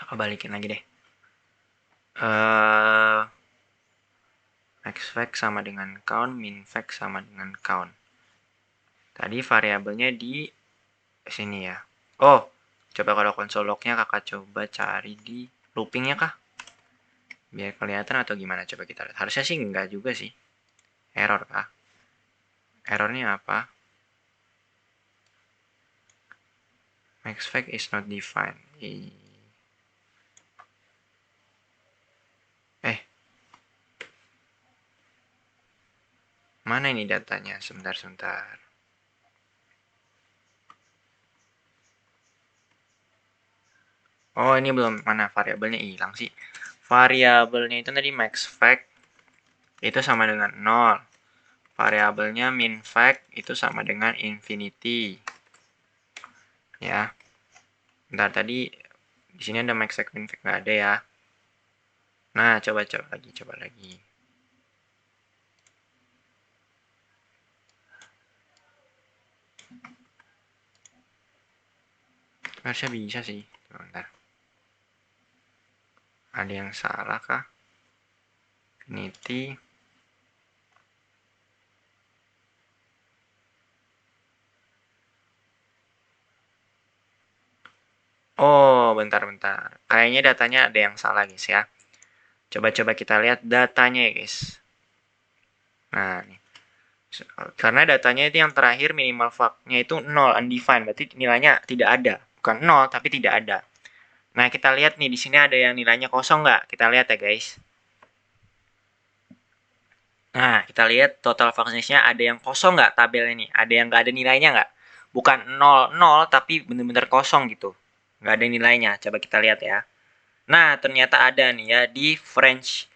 Aku balikin lagi deh. Max fact sama dengan count, min fact sama dengan count. Tadi variabelnya di sini ya. Oh, coba kalau console log-nya kakak coba cari di looping-nya kah? Biar kelihatan atau gimana, coba kita lihat. Harusnya sih enggak juga sih. Error kah? Errornya apa? Max fact is not defined. Mana ini datanya? Sebentar. Oh, ini belum. Mana variabelnya hilang sih? Variabelnya itu tadi max fact itu sama dengan 0. Variabelnya min fact itu sama dengan infinity. Ya. Bentar, tadi di sini ada max fact, min fact nggak ada ya. Nah, coba lagi. Harusnya bisa sih. Bentar. Ada yang salah kah? Infinity. Oh, bentar. Kayaknya datanya ada yang salah, guys ya. Coba kita lihat datanya ya, guys. Nah, nih. Karena datanya itu yang terakhir minimal fact-nya itu 0, undefined. Berarti nilainya tidak ada. Bukan 0, tapi tidak ada. Nah, kita lihat nih, di sini ada yang nilainya kosong nggak? Kita lihat ya, guys. Nah, kita lihat total vaccination-nya ada yang kosong nggak tabelnya nih? Ada yang nggak ada nilainya nggak? Bukan 0, tapi bener-bener kosong gitu. Nggak ada nilainya. Coba kita lihat ya. Nah, ternyata ada nih ya di French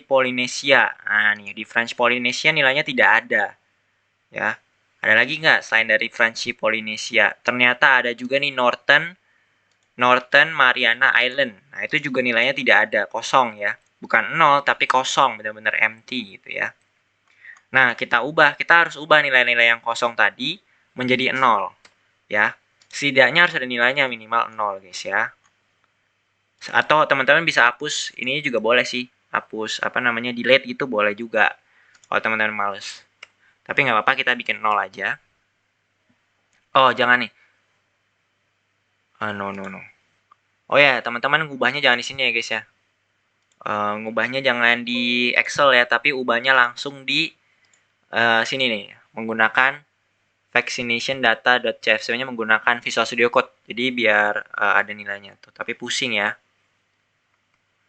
Polynesia. Nah, nih di French Polynesia nilainya tidak ada. Ya. Ada lagi nggak selain dari French Polynesia? Ternyata ada juga nih Northern Mariana Island. Nah, itu juga nilainya tidak ada, kosong ya. Bukan 0, tapi kosong, benar-benar empty gitu ya. Nah, kita harus ubah nilai-nilai yang kosong tadi menjadi 0 ya. Setidaknya harus ada nilainya minimal 0 guys ya. Atau teman-teman bisa hapus, ini juga boleh sih. Hapus delete gitu boleh juga. Kalau teman-teman males. Tapi nggak apa-apa, kita bikin 0 aja. Oh, jangan nih. No. Oh ya, teman-teman ngubahnya jangan di sini ya guys ya. Ngubahnya jangan di Excel ya, tapi ubahnya langsung di sini nih, menggunakan vaccination data.cfc-nya menggunakan Visual Studio Code. Jadi biar ada nilainya tuh, tapi pusing ya.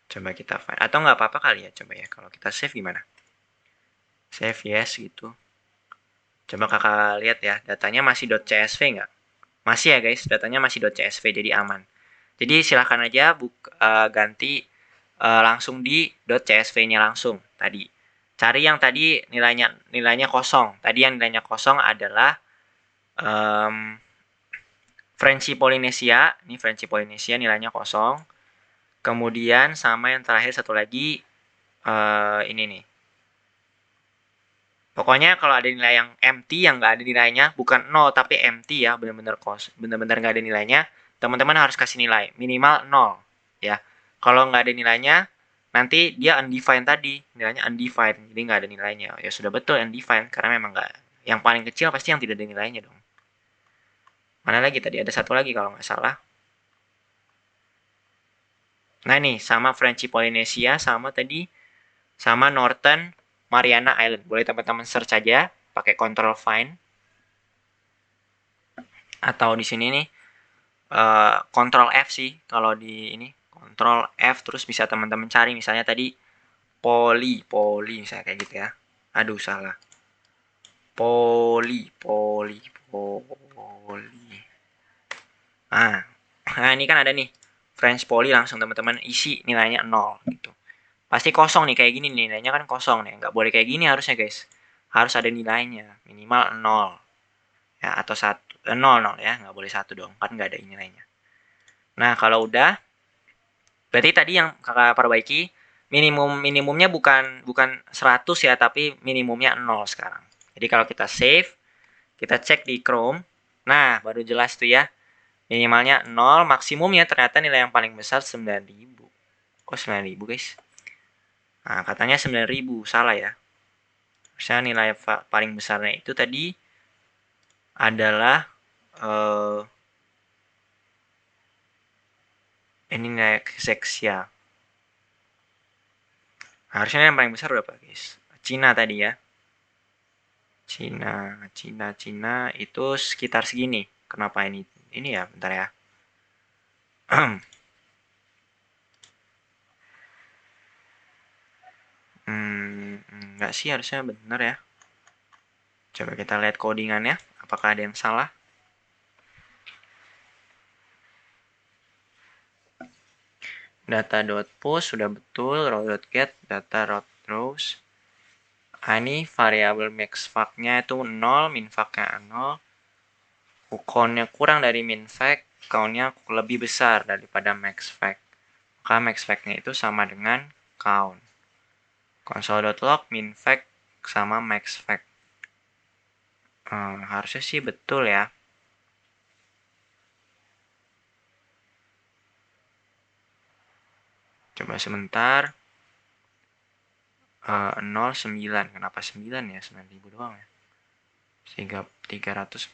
Coba kita find. Atau nggak apa-apa kali ya, coba ya. Kalau kita save gimana? Save yes gitu. Coba kakak lihat ya, datanya masih .csv nggak? Masih ya guys, datanya masih .csv, jadi aman. Jadi silahkan aja ganti langsung di .csv-nya langsung tadi. Cari yang tadi nilainya kosong. Tadi yang nilainya kosong adalah French Polynesia. Ini French Polynesia nilainya kosong. Kemudian sama yang terakhir satu lagi ini nih. Pokoknya kalau ada nilai yang empty, yang nggak ada nilainya, bukan 0 tapi empty ya, benar-benar nggak ada nilainya, teman-teman harus kasih nilai minimal 0 ya. Kalau nggak ada nilainya, nanti dia undefined tadi, nilainya undefined, jadi nggak ada nilainya. Ya sudah betul undefined, karena memang nggak. Yang paling kecil pasti yang tidak ada nilainya dong. Mana lagi tadi? Ada satu lagi kalau nggak salah. Nah ini sama French Polynesia, sama Northern Mariana Island. Boleh teman-teman search aja pakai control find. Atau di sini nih control F sih kalau di ini. Control F terus bisa teman-teman cari misalnya tadi poli misalnya kayak gitu ya. Aduh salah. Poli. Nah, ini kan ada nih French Poly, langsung teman-teman isi nilainya 0 gitu. Pasti kosong nih kayak gini, nilainya kan kosong nih. Nggak boleh kayak gini harusnya guys. Harus ada nilainya, minimal 0. Ya, atau 1. 0, 0 ya, nggak boleh 1 dong, kan nggak ada nilainya. Nah, kalau udah, berarti tadi yang kakak perbaiki, minimumnya bukan 100 ya, tapi minimumnya 0 sekarang. Jadi kalau kita save, kita cek di Chrome, nah baru jelas tuh ya, minimalnya 0, maksimumnya ternyata nilai yang paling besar 9.000. Kok 9.000 guys? Nah, katanya 9.000, salah ya. Harusnya nilai paling besarnya itu tadi adalah ini nilai seksia. Harusnya yang paling besar berapa guys? Cina tadi ya. Cina itu sekitar segini. Kenapa ini? Ini ya, bentar ya. Enggak sih, harusnya benar ya. Coba kita lihat codingannya. Apakah ada yang salah? Data.post sudah betul. Row.get, data.rows. Ini variabel maxfact-nya itu 0, minfact-nya 0. Count-nya kurang dari minfact, count-nya lebih besar daripada maxfact. Maka maxfact-nya itu sama dengan count. Console.log minfact sama maxfact. Harusnya sih betul ya. Coba sebentar. 09. Kenapa 9 ya? 9.000 doang ya. 346.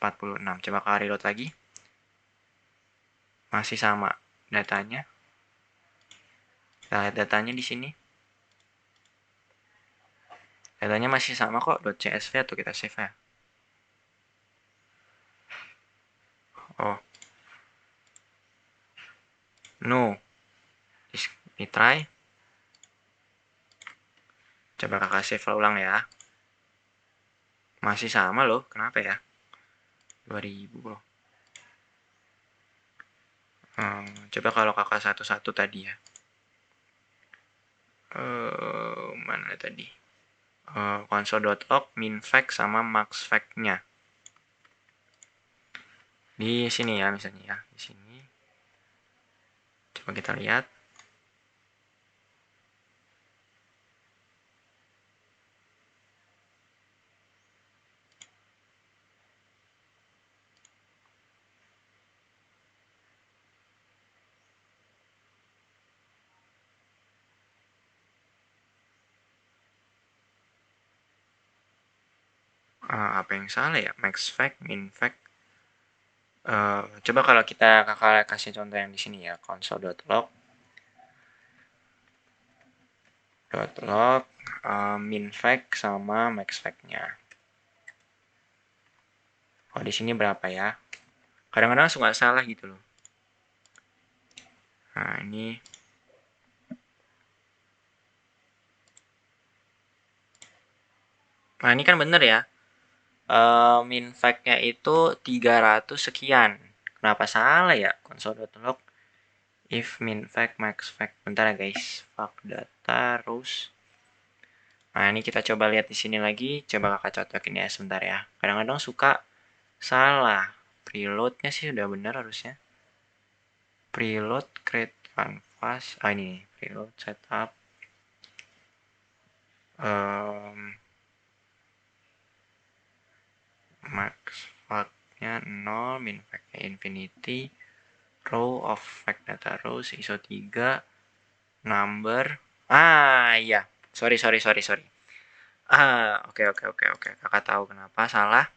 Coba ke reload lagi. Masih sama datanya. Kita lihat datanya di sini. Datanya masih sama kok. .csv atau kita save ya. Oh. No. Ini try. Coba kakak save ulang ya. Masih sama loh. Kenapa ya? 2000 loh. Coba kalau kakak satu-satu tadi ya. Mana tadi? Console.log minfact sama maxfact-nya. Di sini ya misalnya ya. Di sini. Coba kita lihat. Apa yang salah ya? Maxfact, minfact. Coba kalau kakak kasih contoh yang di sini ya. Console.log minfact sama maxfact-nya. Oh, di sini berapa ya? Kadang-kadang suka salah gitu loh. Nah, ini kan bener ya. Minfact-nya itu 300 sekian. Kenapa salah ya? Console.log if minfact maxfact. Bentar ya guys. Fact data rows. Nah, ini kita coba lihat di sini lagi. Coba kakak cocokin ya sebentar ya. Kadang-kadang suka salah. Preload-nya sih sudah benar harusnya. Preload create canvas. Ini preload setup. Max fact-nya 0, min fact-nya infinity. Row of fact data rows ISO 3. Number. Iya. Sorry. Oke. Kakak tahu kenapa salah.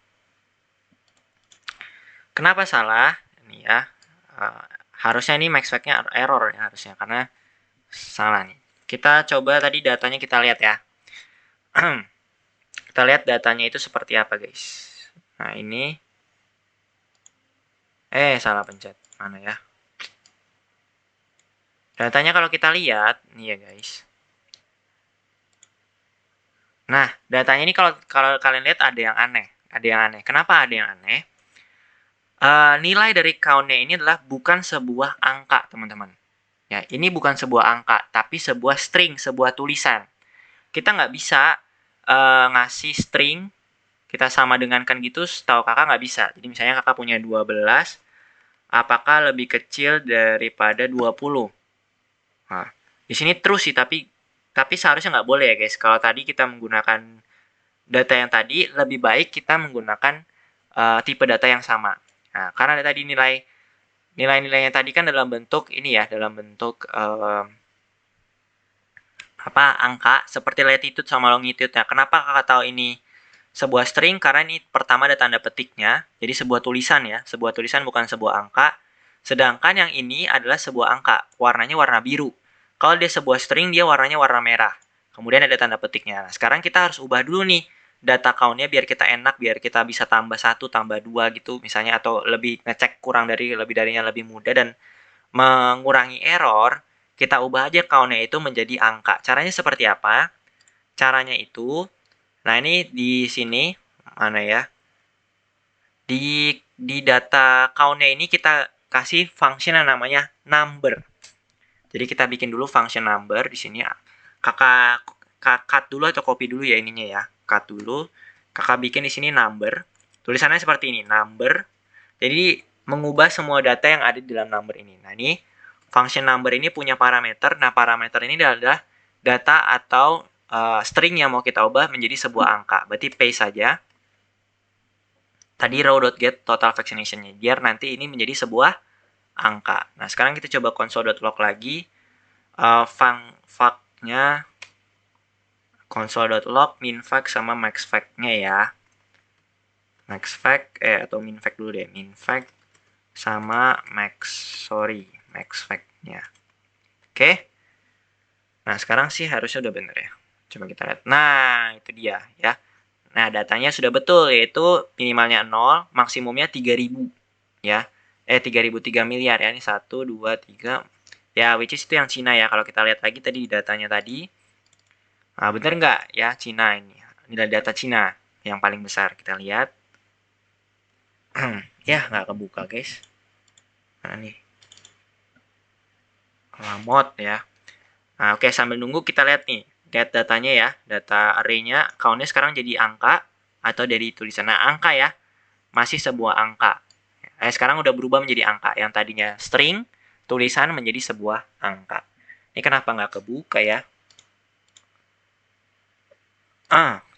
Kenapa salah? Ini ya. Harusnya ini max fact-nya error ya harusnya karena salah nih. Kita coba tadi datanya kita lihat ya. Kita lihat datanya itu seperti apa guys. Nah ini. Salah pencet. Mana ya? Datanya kalau kita lihat, nih ya guys. Nah, datanya ini kalau kalian lihat ada yang aneh. Kenapa ada yang aneh? Nilai dari count-nya ini adalah bukan sebuah angka, teman-teman. Ya, ini bukan sebuah angka, tapi sebuah string, sebuah tulisan. Kita nggak bisa ngasih string, kita sama dengankan gitu, setahu kakak nggak bisa. Jadi misalnya kakak punya 12, apakah lebih kecil daripada 20? Nah, di sini terus sih, tapi seharusnya nggak boleh ya guys. Kalau tadi kita menggunakan data yang tadi, lebih baik kita menggunakan tipe data yang sama. Nah, karena tadi nilai-nilainya tadi kan dalam bentuk ini ya, dalam bentuk angka seperti latitude sama longitude. Nah, kenapa kakak tahu ini sebuah string? Karena ini pertama ada tanda petiknya, jadi sebuah tulisan ya, sebuah tulisan bukan sebuah angka. Sedangkan yang ini adalah sebuah angka, warnanya warna biru. Kalau dia sebuah string, dia warnanya warna merah. Kemudian ada tanda petiknya. Nah, sekarang kita harus ubah dulu nih data count-nya biar kita enak, biar kita bisa tambah 1, tambah 2 gitu misalnya, atau lebih ngecek kurang dari lebih darinya lebih mudah dan mengurangi error. Kita ubah aja count-nya itu menjadi angka. Caranya seperti apa? Caranya itu, nah ini di sini, mana ya? Di data count-nya ini kita kasih function yang namanya number. Jadi kita bikin dulu function number di sini. Kakak cut dulu atau copy dulu ya ininya ya. Cut dulu. Kakak bikin di sini number. Tulisannya seperti ini, number. Jadi mengubah semua data yang ada di dalam number ini. Nah, ini function number ini punya parameter. Nah, parameter ini adalah data atau string yang mau kita ubah menjadi sebuah angka. Berarti paste saja. Tadi row.get total vaccination-nya. Biar nanti ini menjadi sebuah angka. Nah, sekarang kita coba console.log lagi. Fact-nya console.log minfact sama maxfact-nya ya. Maxfact atau minfact dulu deh. Minfact sama maxfact-nya. Oke. Nah, sekarang sih harusnya udah bener ya. Coba kita lihat. Nah, itu dia ya. Nah, datanya sudah betul, yaitu minimalnya 0, maksimumnya 3000 ya. 3 miliar ya. Ini 1, 2, 3. Ya, which is itu yang Cina ya. Kalau kita lihat lagi tadi di datanya tadi. Nah, bener nggak ya Cina ini? Nilai data Cina yang paling besar. Kita lihat. Ya, nggak kebuka guys. Nah, nih. Lamot ya. Nah, oke, sambil nunggu kita lihat nih. Lihat datanya ya. Data array-nya, count-nya sekarang jadi angka atau dari tulisan. Nah, angka ya. Masih sebuah angka. Sekarang udah berubah menjadi angka. Yang tadinya string, tulisan menjadi sebuah angka. Ini kenapa nggak kebuka ya?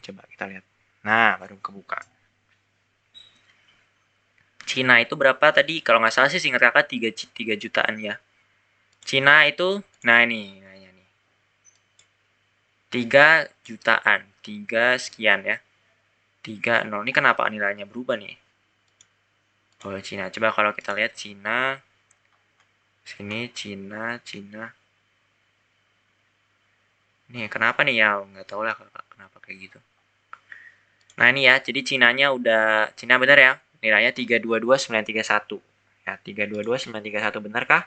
Coba kita lihat. Nah, baru kebuka. Cina itu berapa tadi? Kalau nggak salah sih singkat kakak 3 jutaan ya. Cina itu, nah ini, nanya nih. 3 jutaan. 3 sekian ya. 30. Ini kenapa nilainya berubah nih? Oh, Cina. Coba kalau kita lihat Cina. Sini Cina. Nih, kenapa nih ya? Nggak tahu lah kenapa kayak gitu. Nah, ini ya. Jadi Cinanya udah, Cina benar ya? Nilainya 322931. Ya, 322931 benar kah?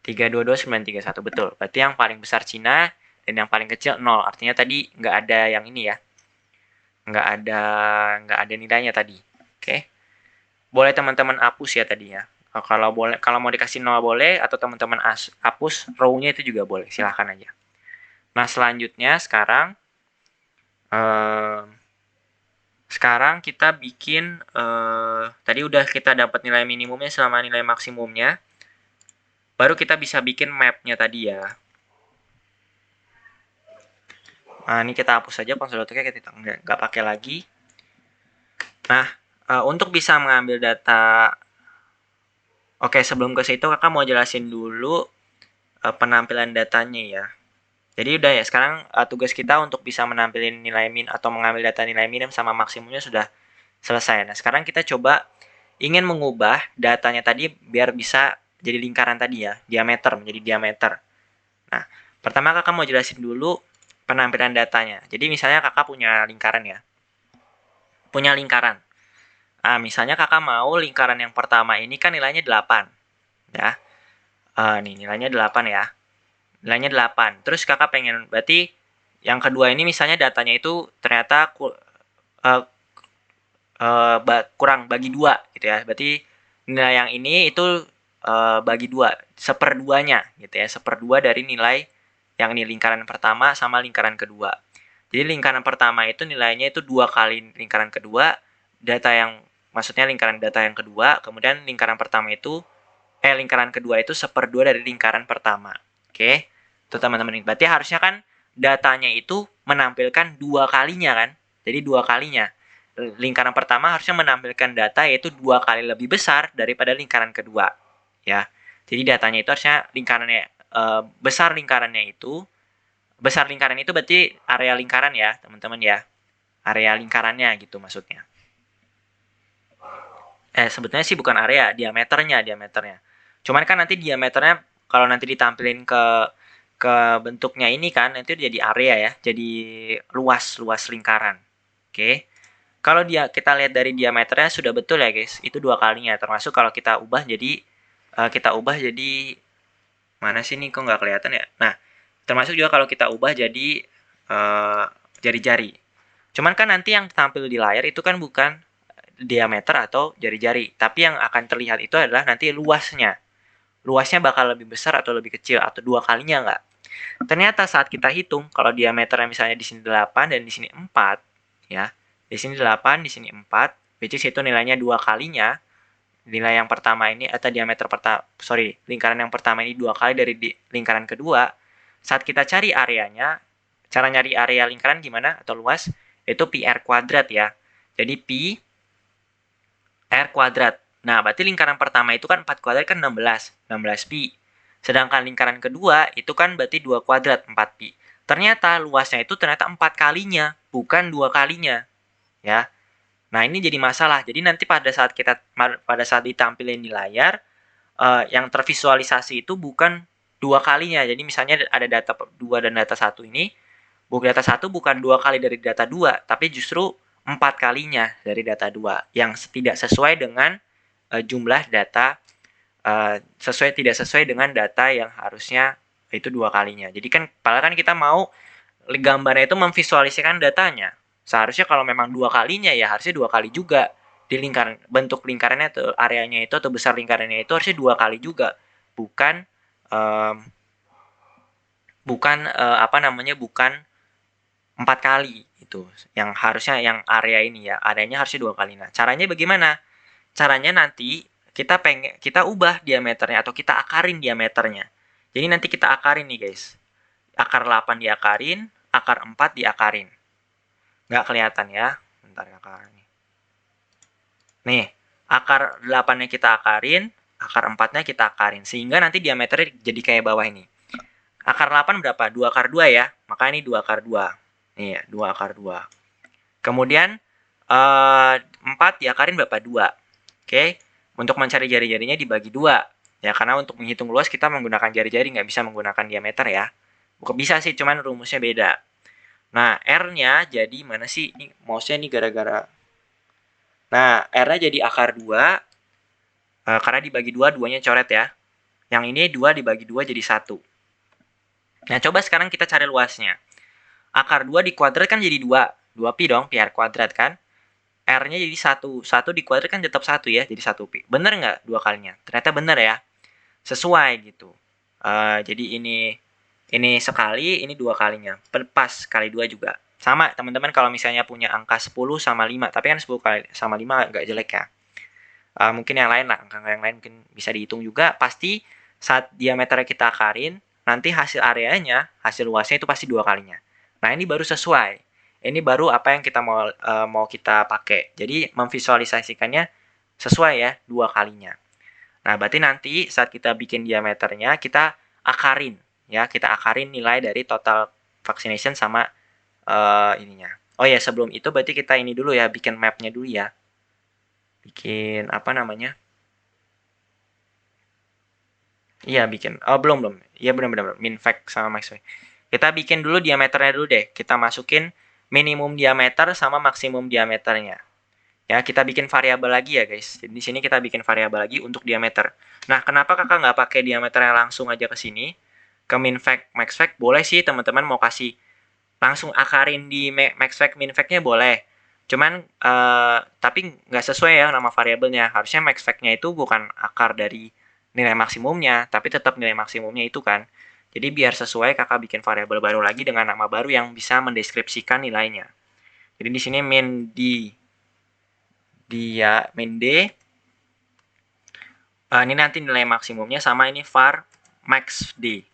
322931 betul. Berarti yang paling besar Cina dan yang paling kecil 0. Artinya tadi nggak ada yang ini ya. Nggak ada nilainya tadi. Oke. Boleh teman-teman hapus ya tadi ya. Kalau mau dikasih 0 boleh, atau teman-teman hapus row-nya itu juga boleh. Silahkan aja. Nah, selanjutnya sekarang kita bikin tadi udah kita dapat nilai minimumnya sama nilai maksimumnya. Baru kita bisa bikin map-nya tadi ya. Nah, ini kita hapus saja console.log-nya, kita nggak pakai lagi. Nah, untuk bisa mengambil data, oke, sebelum ke situ kakak mau jelasin dulu penampilan datanya ya. Jadi udah ya, sekarang tugas kita untuk bisa menampilkan nilai min atau mengambil data nilai minim sama maksimumnya sudah selesai. Nah, sekarang kita coba ingin mengubah datanya tadi biar bisa jadi lingkaran tadi ya, diameter menjadi diameter. Nah, pertama kakak mau jelasin dulu penampilan datanya. Jadi misalnya kakak punya lingkaran ya. Punya lingkaran. Misalnya kakak mau lingkaran yang pertama ini kan nilainya 8. Ya. Nih nilainya 8 ya. Nilainya 8. Terus kakak pengen, berarti yang kedua ini misalnya datanya itu ternyata kurang bagi 2 gitu ya. Berarti nilai yang ini itu bagi 2, seperduanya gitu ya. Seperdua dari nilai yang ini lingkaran pertama sama lingkaran kedua. Jadi lingkaran pertama itu nilainya itu 2 kali lingkaran kedua, maksudnya lingkaran data yang kedua, kemudian lingkaran pertama itu lingkaran kedua itu seperdua dari lingkaran pertama. Oke, itu teman-teman. Berarti harusnya kan datanya itu menampilkan 2 kalinya kan. Jadi 2 kalinya. Lingkaran pertama harusnya menampilkan data yaitu 2 kali lebih besar daripada lingkaran kedua. Ya, jadi datanya itu harusnya lingkarannya besar lingkaran itu berarti area lingkaran ya teman-teman ya. Area lingkarannya gitu maksudnya. Sebetulnya sih bukan area, diameternya. Cuman kan nanti diameternya kalau nanti ditampilin ke bentuknya ini kan nanti jadi area ya, jadi luas lingkaran. Oke. Kalau kita lihat dari diameternya sudah betul ya guys, itu 2 kalinya. Termasuk kalau kita ubah jadi mana sih nih kok nggak kelihatan ya? Nah, termasuk juga kalau kita ubah jadi jari-jari. Cuman kan nanti yang tampil di layar itu kan bukan diameter atau jari-jari, tapi yang akan terlihat itu adalah nanti luasnya. Luasnya bakal lebih besar atau lebih kecil atau 2 kalinya nggak? Ternyata saat kita hitung kalau diameternya misalnya di sini 8 dan di sini 4 ya. Di sini 8, di sini 4, which is itu nilainya 2 kalinya. Nilai yang pertama ini atau lingkaran yang pertama ini 2 kali dari lingkaran kedua. Saat kita cari areanya, cara nyari area lingkaran gimana atau luas? Itu pi r kuadrat ya. Jadi pi r kuadrat. Nah, berarti lingkaran pertama itu kan 4 kuadrat kan 16 pi. Sedangkan lingkaran kedua itu kan berarti 2 kuadrat 4 pi. Ternyata luasnya itu ternyata 4 kalinya, bukan 2 kalinya. Ya. Nah, ini jadi masalah. Jadi nanti pada saat ditampilin di layar, yang tervisualisasi itu bukan 2 kalinya. Jadi misalnya ada data 2 dan data 1 ini, data 1 bukan 2 kali dari data 2, tapi justru 4 kalinya dari data 2 yang tidak sesuai dengan jumlah data tidak sesuai dengan data yang harusnya itu 2 kalinya. Jadi kan padahal kan kita mau gambarnya itu memvisualisasikan datanya. Seharusnya kalau memang 2 kalinya ya harusnya 2 kali juga. Di bentuk lingkarannya atau areanya itu atau besar lingkarannya itu harusnya 2 kali juga. Bukan bukan 4 kali itu. Yang harusnya yang area ini ya, areanya harusnya 2 kali. Nah, caranya bagaimana? Caranya nanti kita ubah diameternya atau kita akarin diameternya. Jadi nanti kita akarin nih guys. Akar 8 diakarin, akar 4 diakarin. Nggak kelihatan ya. Bentar kakak nih. Nih, akar 8-nya kita akarin, akar 4-nya kita akarin. Sehingga nanti diameternya jadi kayak bawah ini. Akar 8 berapa? 2 akar 2 ya. Maka ini 2 akar 2. Nih ya, 2 akar 2. Kemudian 4 diakarin berapa? 2. Oke. Untuk mencari jari-jarinya dibagi 2. Ya, karena untuk menghitung luas kita menggunakan jari-jari, nggak bisa menggunakan diameter ya. Bukan bisa sih, cuman rumusnya beda. Nah, R-nya jadi mana sih? Ini mouse-nya nih gara-gara. Nah, R-nya jadi akar 2. Karena dibagi 2, 2-nya coret ya. Yang ini 2 dibagi 2 jadi 1. Nah, coba sekarang kita cari luasnya. Akar 2 dikuadrat kan jadi 2. 2 pi dong, pi R kuadrat kan. R-nya jadi 1. 1 dikuadrat kan tetap 1 ya, jadi 1 pi. Bener nggak 2 kalinya? Ternyata bener ya. Sesuai gitu. Jadi ini sekali, ini 2 kalinya. Pas kali 2 juga. Sama teman-teman kalau misalnya punya angka 10 sama 5. Tapi kan 10 kali sama 5 nggak jelek ya. Mungkin yang lain lah. Angka yang lain mungkin bisa dihitung juga. Pasti saat diameternya kita akarin, nanti hasil areanya, hasil luasnya itu pasti 2 kalinya. Nah, ini baru sesuai. Ini baru apa yang kita mau kita pakai. Jadi memvisualisasikannya sesuai ya 2 kalinya. Nah, berarti nanti saat kita bikin diameternya kita akarin ya, kita akarin nilai dari total vaccination sama ininya. Oh ya, sebelum itu berarti kita ini dulu ya, bikin mapnya dulu ya. Bikin apa namanya? Iya, bikin. Oh, belum. Iya, benar. Min fact sama max fact. Kita bikin dulu diameternya dulu deh. Kita masukin minimum diameter sama maksimum diameternya. Ya, kita bikin variabel lagi ya, guys. Jadi di sini kita bikin variabel lagi untuk diameter. Nah, kenapa kakak nggak pakai diameternya langsung aja ke sini? Ke min fact, max fact boleh sih teman-teman mau kasih langsung akarin di max fact, min fact-nya boleh. Cuman tapi nggak sesuai ya nama variabelnya. Harusnya max fact-nya itu bukan akar dari nilai maksimumnya, tapi tetap nilai maksimumnya itu kan. Jadi biar sesuai, kakak bikin variabel baru lagi dengan nama baru yang bisa mendeskripsikan nilainya. Jadi di sini min D, ini nanti nilai maksimumnya sama ini var max D.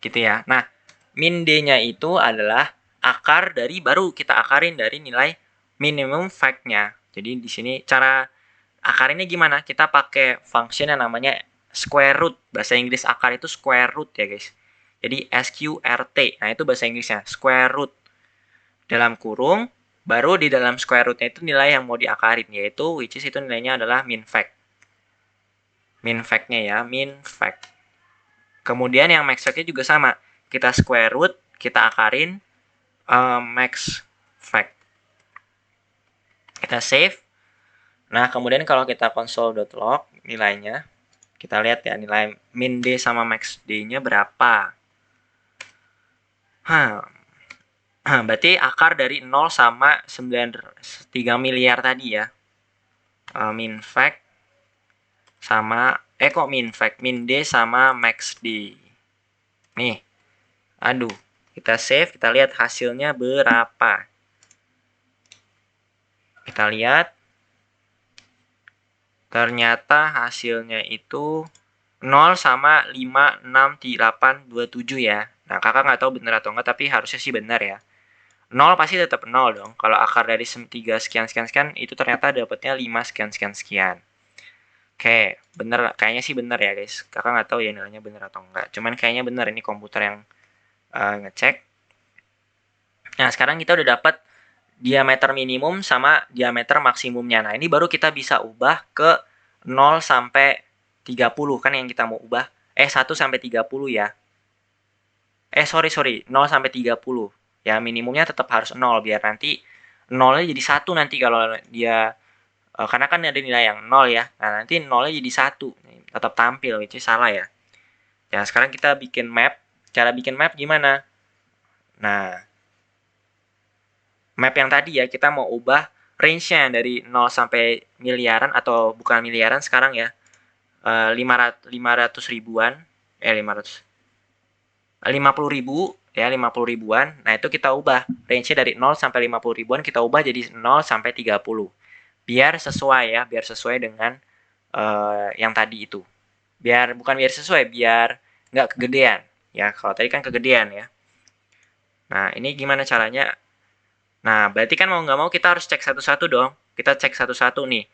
Gitu ya. Nah, min D-nya itu adalah akar dari baru kita akarin dari nilai minimum fact-nya. Jadi di sini cara akarinnya gimana? Kita pakai function yang namanya square root. Bahasa Inggris akar itu square root ya, guys. Jadi SQRT. Nah, itu bahasa Inggrisnya, square root. Dalam kurung, baru di dalam square root-nya itu nilai yang mau diakarin, yaitu which is itu nilainya adalah min fact. Min fact-nya ya, min fact. Kemudian yang max fact-nya juga sama. Kita square root, kita akarin max fact. Kita save. Nah, kemudian kalau kita console.log nilainya, kita lihat ya nilai min D sama max D-nya berapa. Berarti akar dari 0 sama 93 miliar tadi ya. Min fact sama min fact, min D sama max D. Nih. Aduh, kita save, kita lihat hasilnya berapa. Kita lihat ternyata hasilnya itu 0 sama 56827 ya. Nah, kakak nggak tahu benar atau enggak, tapi harusnya sih benar ya. 0 pasti tetap 0 dong. Kalau akar dari 3 sekian-sekian, itu ternyata dapatnya 5 sekian-sekian. Oke, bener. Kayaknya sih benar ya, guys. Kakak nggak tahu ya nilainya benar atau enggak. Cuman kayaknya benar, ini komputer yang ngecek. Nah, sekarang kita udah dapat diameter minimum sama diameter maksimumnya. Nah, ini baru kita bisa ubah ke 0 sampai 30 kan yang kita mau ubah. 1 sampai 30 ya. Sorry, 0 sampai 30. Ya, minimumnya tetap harus 0 biar nanti 0-nya jadi 1 nanti kalau dia karena kan ada nilai yang 0 ya. Nah, nanti 0-nya jadi 1. Tetap tampil, itu salah ya. Ya, sekarang kita bikin map. Cara bikin map gimana? Nah, map yang tadi ya, kita mau ubah range-nya dari 0 sampai miliaran atau bukan miliaran sekarang ya. 500 ribuan. 50 ribu ya, 50 ribuan. Nah, itu kita ubah range-nya dari 0 sampai 50 ribuan, kita ubah jadi 0 sampai 30. Biar sesuai ya, biar sesuai dengan yang tadi itu. Bukan biar sesuai, biar nggak kegedean. Ya, kalau tadi kan kegedean ya. Nah, ini gimana caranya? Nah, berarti kan mau nggak mau kita harus cek satu-satu dong. Kita cek satu-satu nih.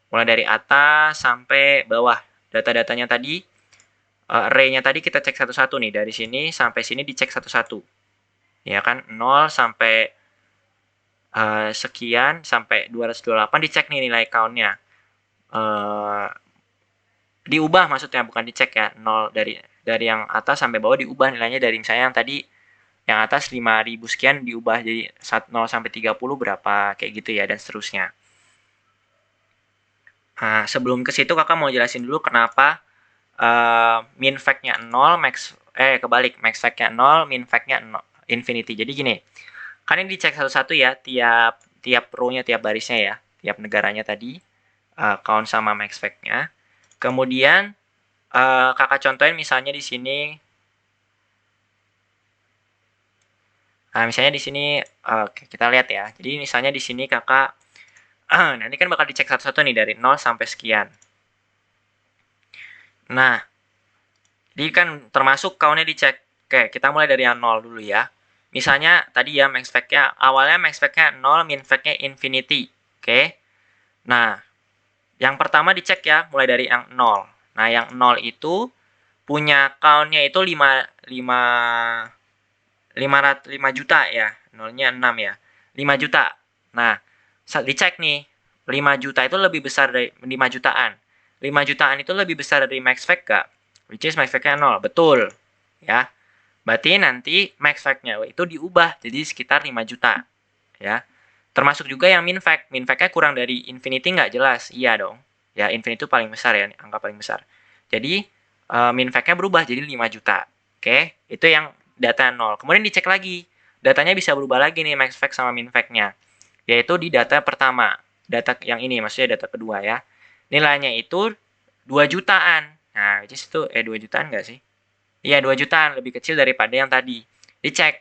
Mulai dari atas sampai bawah. Data-datanya tadi, array-nya tadi kita cek satu-satu nih. Dari sini sampai sini dicek satu-satu. Ya kan, 0 sampai sekian, sampai 228 dicek nih nilai count-nya. Diubah maksudnya, bukan dicek ya. 0 dari yang atas sampai bawah diubah nilainya dari misalnya yang tadi yang atas 5.000 sekian diubah jadi 0 sampai 30 berapa, kayak gitu ya, dan seterusnya. Nah, sebelum ke situ kakak mau jelasin dulu kenapa min fact-nya 0, max fact-nya 0, min fact-nya infinity. Jadi gini, kan ini dicek satu-satu ya, tiap row-nya, tiap barisnya ya, tiap negaranya tadi, count sama max fact-nya. Kemudian kakak contohin misalnya di sini. Nah, misalnya di sini kita lihat ya. Jadi misalnya di sini kakak nanti kan bakal dicek satu-satu nih dari 0 sampai sekian. Nah, jadi kan termasuk count-nya dicek. Oke, kita mulai dari yang 0 dulu ya. Misalnya tadi ya max fact-nya, awalnya max fact-nya 0, min fact-nya infinity. Oke. Nah, yang pertama dicek ya, mulai dari yang 0. Nah, yang 0 itu punya count-nya itu 5 juta ya. 0-nya 6 ya. 5 juta. Nah, dicek nih. 5 juta itu lebih besar dari 5 jutaan. 5 jutaan itu lebih besar dari max fact gak? Which is max fact-nya 0. Betul. Ya. Berarti nanti max fact-nya itu diubah jadi sekitar 5 juta. Ya. Termasuk juga yang min fact. Min fact-nya kurang dari infinity nggak jelas. Iya dong. Ya, infinity itu paling besar ya. Angka paling besar. Jadi, min fact-nya berubah jadi 5 juta. Oke. Itu yang data 0. Kemudian dicek lagi. Datanya bisa berubah lagi nih max fact sama min fact-nya. yaitu di data pertama. Data yang ini, maksudnya data kedua ya. Nilainya itu 2 jutaan. Nah, which is itu 2 jutaan nggak sih? Iya, 2 jutaan, lebih kecil daripada yang tadi. Dicek.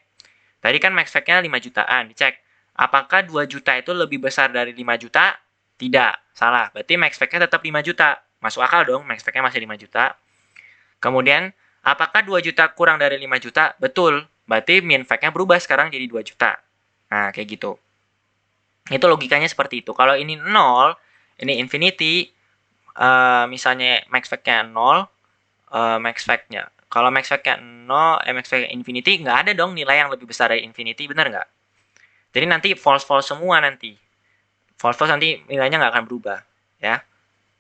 Tadi kan max fact-nya 5 jutaan, dicek. Apakah 2 juta itu lebih besar dari 5 juta? Tidak, salah. Berarti max fact-nya tetap 5 juta. Masuk akal dong, max fact-nya masih 5 juta. Kemudian, apakah 2 juta kurang dari 5 juta? Betul. Berarti min fact-nya berubah sekarang jadi 2 juta. Nah, kayak gitu. Itu logikanya seperti itu. Kalau ini 0, ini infinity, misalnya max fact-nya 0, max fact-nya. Kalau max fact-nya 0, max fact-nya infinity, nggak ada dong nilai yang lebih besar dari infinity, benar nggak? Jadi nanti false-false semua nanti. False-false nanti nilainya nggak akan berubah. Ya.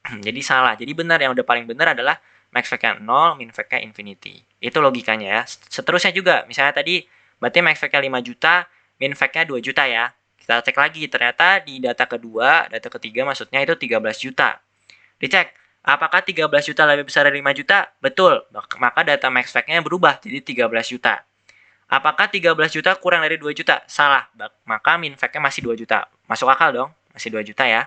Jadi salah. Jadi benar, yang udah paling benar adalah max fact-nya 0, min fact-nya infinity. Itu logikanya ya. Seterusnya juga, misalnya tadi, berarti max fact-nya 5 juta, min fact-nya 2 juta ya. Kita cek lagi, ternyata di data kedua, data ketiga maksudnya itu 13 juta. Dicek, apakah 13 juta lebih besar dari 5 juta? Betul, maka data max fact-nya berubah jadi 13 juta. Apakah 13 juta kurang dari 2 juta? Salah, maka min fact-nya masih 2 juta. Masuk akal dong, masih 2 juta ya.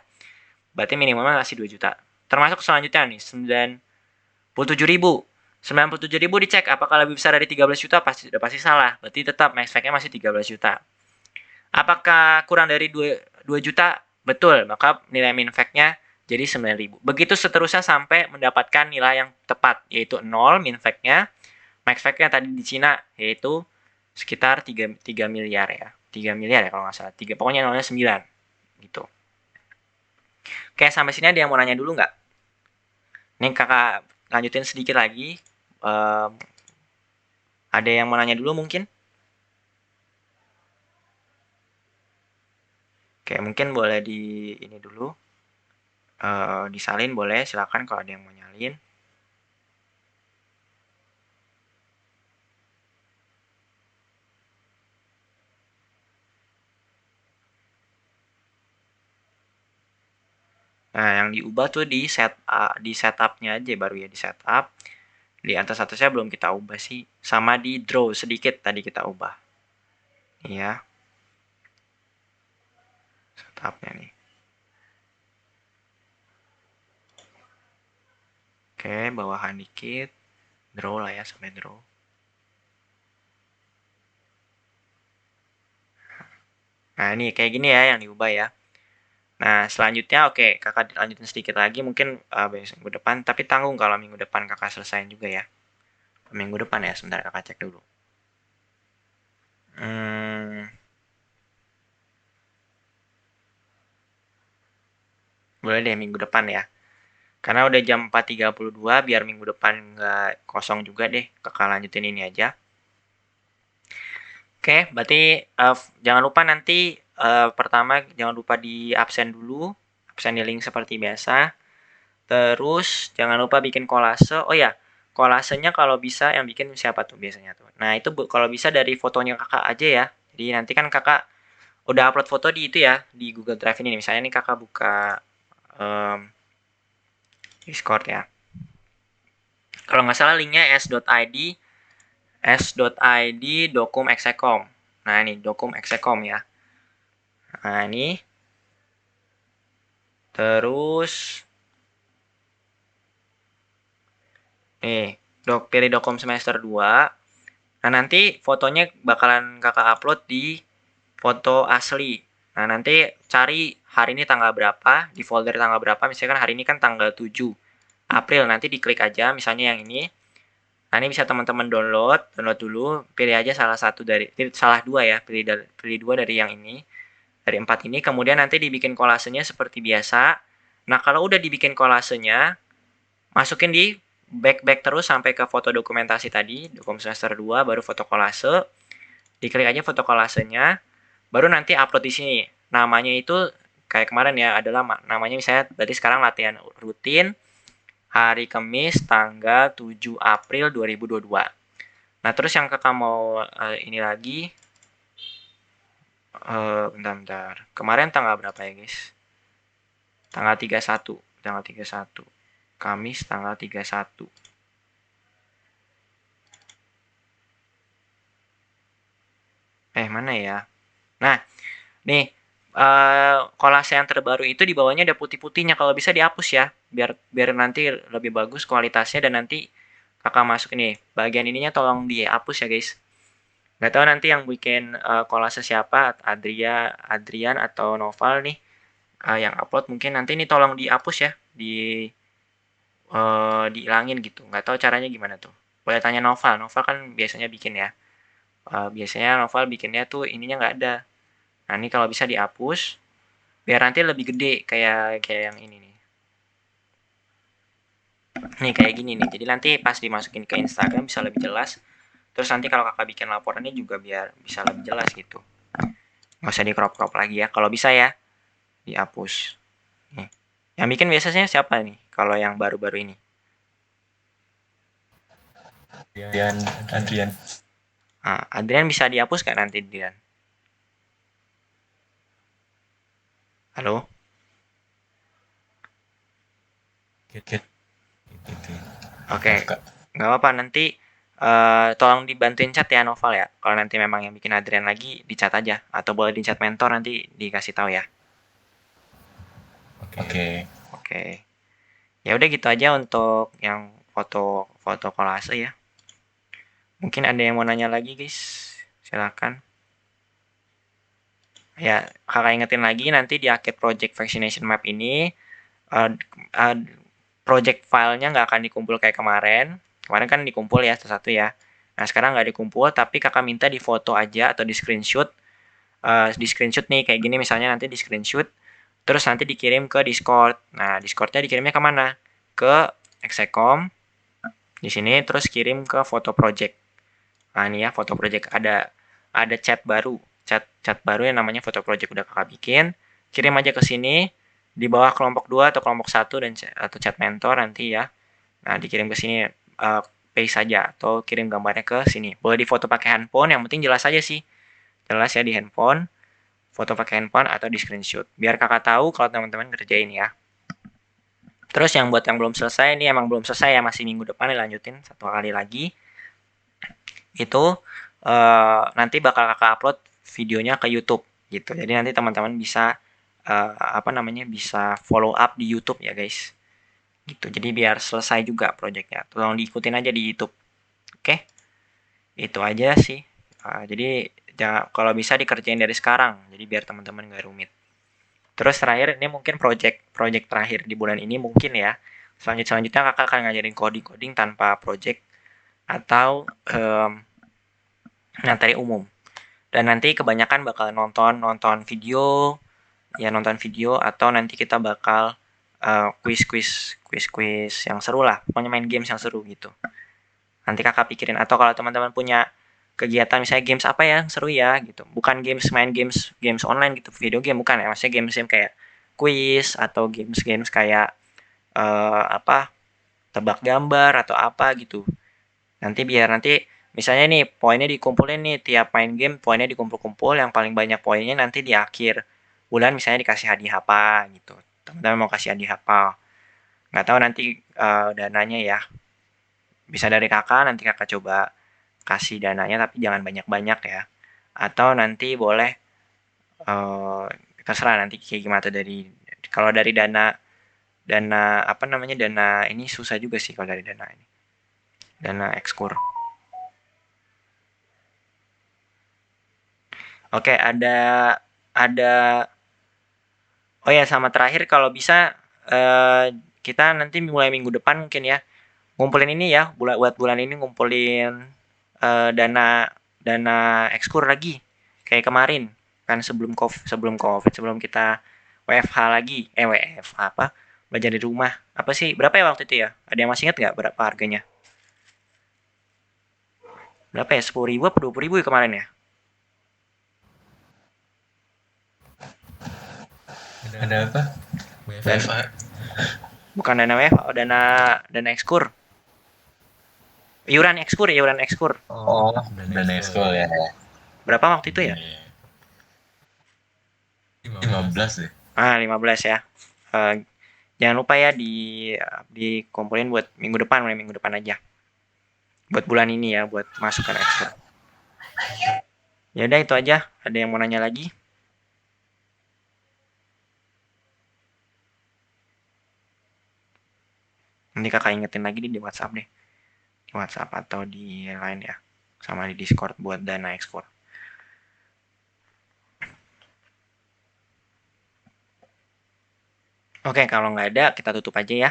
Berarti minimumnya masih 2 juta. Termasuk selanjutnya nih, 97.000. 97.000 dicek, apakah lebih besar dari 13 juta? Pasti salah, berarti tetap max fact-nya masih 13 juta. Apakah kurang dari 2 juta? Betul, maka nilai min fact-nya jadi 9.000. Begitu seterusnya sampai mendapatkan nilai yang tepat, yaitu 0 min fact-nya. Max fact-nya tadi di Cina, yaitu sekitar 3 miliar ya. 3 miliar ya kalau nggak salah. Pokoknya nolnya 9. Gitu. Oke, sampai sini ada yang mau nanya dulu nggak? Ini kakak lanjutin sedikit lagi. Ada yang mau nanya dulu mungkin? Oke, mungkin boleh di ini dulu. Disalin boleh, silakan kalau ada yang mau nyalin. Nah, yang diubah tuh di setupnya aja baru ya, di setup. Di atas atasnya belum kita ubah sih. Sama di draw sedikit tadi kita ubah. Iya. Setupnya nih. Oke, bawahan dikit. Draw lah ya, sampai draw. Nah, ini kayak gini ya yang diubah ya. Nah, selanjutnya oke, kakak lanjutin sedikit lagi mungkin minggu depan. Tapi tanggung kalau minggu depan kakak selesaiin juga ya. Minggu depan ya, sebentar kakak cek dulu. Boleh deh minggu depan ya. Karena udah jam 4.32, biar minggu depan nggak kosong juga deh. Kakak lanjutin ini aja. Oke, berarti jangan lupa nanti pertama jangan lupa di absen dulu. Absen di link seperti biasa. Terus jangan lupa bikin kolase. Oh ya, kolasenya kalau bisa yang bikin siapa tuh biasanya tuh. Nah, itu kalau bisa dari fotonya kakak aja ya. Jadi nanti kan kakak udah upload foto di itu ya, di Google Drive ini. Misalnya nih kakak buka Discord ya. Kalau nggak salah linknya s.id dokum execom. Nah, ini dokum execom ya. Nah, ini. Terus nih, pilih dokum semester 2. Nah, nanti fotonya bakalan kakak upload di foto asli. Nah, nanti cari hari ini tanggal berapa, di folder tanggal berapa. Misalkan hari ini kan tanggal 7 April. Nanti diklik aja, misalnya yang ini. Nah, ini bisa teman-teman download dulu. Pilih aja salah dua ya. Pilih 2 dari yang ini. Dari 4 ini. Kemudian nanti dibikin kolasenya seperti biasa. Nah, kalau udah dibikin kolasenya, masukin di back terus sampai ke foto dokumentasi tadi, dokum semester 2, baru foto kolase. Diklik aja foto kolasenya, baru nanti upload di sini. Namanya itu kayak kemarin ya, adalah namanya misalnya berarti sekarang latihan rutin hari Kamis tanggal 7 April 2022. Nah, terus yang kakak mau ini lagi bentar. Kemarin tanggal berapa ya, guys? Tanggal 31. Kamis tanggal 31. Mana ya? Nah, nih kolase yang terbaru itu di bawahnya ada putih-putihnya, kalau bisa dihapus ya, biar biar nanti lebih bagus kualitasnya dan nanti Kakak masuk ini, bagian ininya tolong dihapus ya guys. Nggak tahu nanti yang bikin kolase siapa, Adrian atau Noval nih, yang upload mungkin nanti ini tolong dihapus ya, dihilangin gitu. Nggak tahu caranya gimana tuh. Boleh tanya Noval, Noval kan biasanya bikin ya. Biasanya Noval bikinnya tuh ininya nggak ada. Nah ini kalau bisa dihapus, biar nanti lebih gede kayak kayak yang ini nih. Nih kayak gini nih. Jadi nanti pas dimasukin ke Instagram bisa lebih jelas. Terus nanti kalau kakak bikin laporannya juga biar bisa lebih jelas gitu. Nggak usah di crop lagi ya. Kalau bisa ya, dihapus. Nih. Yang bikin biasanya siapa nih? Kalau yang baru-baru ini? Adrian. Adrian bisa dihapus nggak nanti, Adrian? Halo? Gitu. Oke, nggak apa-apa. Nanti tolong dibantuin chat ya Noval ya. Kalau nanti memang yang bikin Adrian lagi, di chat aja. Atau boleh di chat mentor nanti dikasih tahu ya. Oke. Oke. Ya udah gitu aja untuk yang foto kolase ya. Mungkin ada yang mau nanya lagi guys. Silakan. Ya, kakak ingetin lagi nanti di akhir project vaccination map ini uh, uh, project filenya nggak akan dikumpul kayak kemarin. Kemarin kan dikumpul ya satu-satu ya. Nah sekarang nggak dikumpul, tapi kakak minta di foto aja atau di screenshot. Di screenshot nih kayak gini misalnya nanti di screenshot. Terus nanti dikirim ke Discord. Nah Discordnya dikirimnya kemana? Ke Execom. Di sini terus kirim ke foto project. Nah ini ya foto project ada chat baru, chat baru yang namanya foto project udah kakak bikin. Kirim aja ke sini di bawah kelompok 2 atau kelompok 1 dan atau chat mentor nanti ya. Nah, dikirim ke sini paste saja atau kirim gambarnya ke sini. Boleh difoto pakai handphone, yang penting jelas aja sih. Jelas ya di handphone, foto pakai handphone atau di screenshot. Biar kakak tahu kalau teman-teman ngerjain ya. Terus yang buat yang belum selesai, ini emang belum selesai ya, masih minggu depan dilanjutin satu kali lagi. Itu nanti bakal kakak upload videonya ke YouTube gitu. Jadi nanti teman-teman bisa bisa follow up di YouTube ya guys. Gitu. Jadi biar selesai juga projectnya. Tolong diikutin aja di YouTube. Oke? Itu aja sih. Jadi kalau bisa dikerjain dari sekarang. Jadi biar teman-teman nggak rumit. Terus terakhir ini mungkin project terakhir di bulan ini mungkin ya. Selanjutnya kakak akan ngajarin coding tanpa project atau materi umum. Dan nanti kebanyakan bakal nonton video, ya nonton video atau nanti kita bakal quiz yang seru lah. Pokoknya main games yang seru gitu. Nanti kakak pikirin atau kalau teman-teman punya kegiatan misalnya games apa ya seru ya gitu. Bukan main games online gitu, video game bukan ya. Maksudnya games kayak quiz atau games kayak apa tebak gambar atau apa gitu. Nanti misalnya nih poinnya dikumpulin nih tiap main game poinnya dikumpul-kumpul yang paling banyak poinnya nanti di akhir bulan misalnya dikasih hadiah apa gitu. Teman-teman mau kasih hadiah apa? Nggak tahu nanti dananya ya. Bisa dari kakak nanti kakak coba kasih dananya tapi jangan banyak-banyak ya. Atau nanti boleh uh, terserah nanti kayak gimana dari kalau dari dana apa namanya dana ini susah juga sih kalau dari dana ini. Dana ekskur. Oke, ada oh ya sama terakhir kalau bisa kita nanti mulai minggu depan mungkin ya ngumpulin ini ya buat bulan ini ngumpulin dana dana ekskur lagi kayak kemarin kan sebelum kita WFH lagi WFH apa belajar di rumah apa sih berapa ya waktu itu ya ada yang masih ingat nggak berapa harganya berapa ya 10.000 atau 20.000 ya kemarin ya Ada apa? dan WFA. bukan dana WFH dana ekskur iuran ekskur Oh, dan ekskul ya. berapa waktu itu ya 15 deh. 15 ya jangan lupa ya dikumpulin buat mulai minggu depan aja buat bulan ini ya buat masukan ekstra ya udah itu aja ada yang mau nanya lagi Nanti kakak ingetin lagi di WhatsApp deh. Di WhatsApp atau di lain ya. Sama di Discord buat dana ekspor. Oke, kalau nggak ada kita tutup aja ya.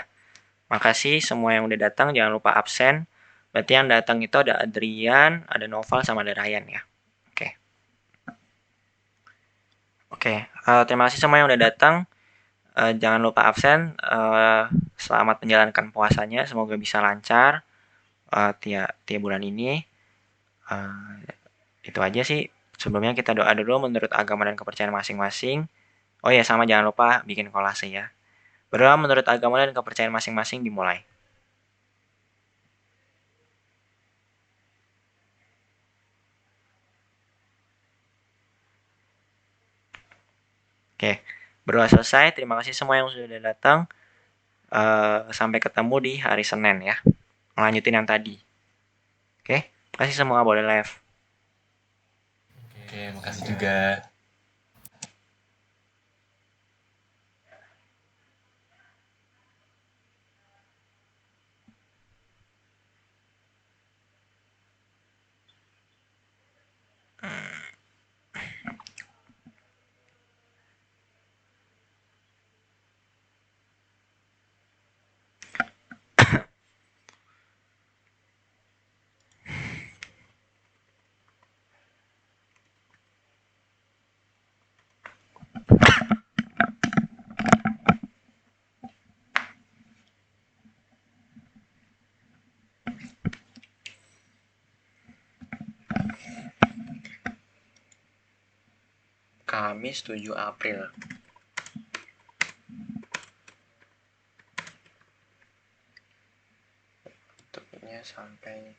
Makasih semua yang udah datang, jangan lupa absen. Berarti yang datang itu ada Adrian, ada Noval, sama ada Ryan ya. Oke. Oke, terima kasih semua yang udah datang. Jangan lupa absen. Selamat menjalankan puasanya, semoga bisa lancar tiap bulan ini. Itu aja sih. Sebelumnya kita doa dulu menurut agama dan kepercayaan masing-masing. Oh ya, sama jangan lupa bikin kolase ya. Berdoa menurut agama dan kepercayaan masing-masing dimulai. Oke, berdoa selesai. Terima kasih semua yang sudah datang. Sampai ketemu di hari Senin ya. Melanjutin yang tadi. Oke, makasih semua, boleh live. Oke, makasih juga. Kamis 7 April. Tutupnya sampai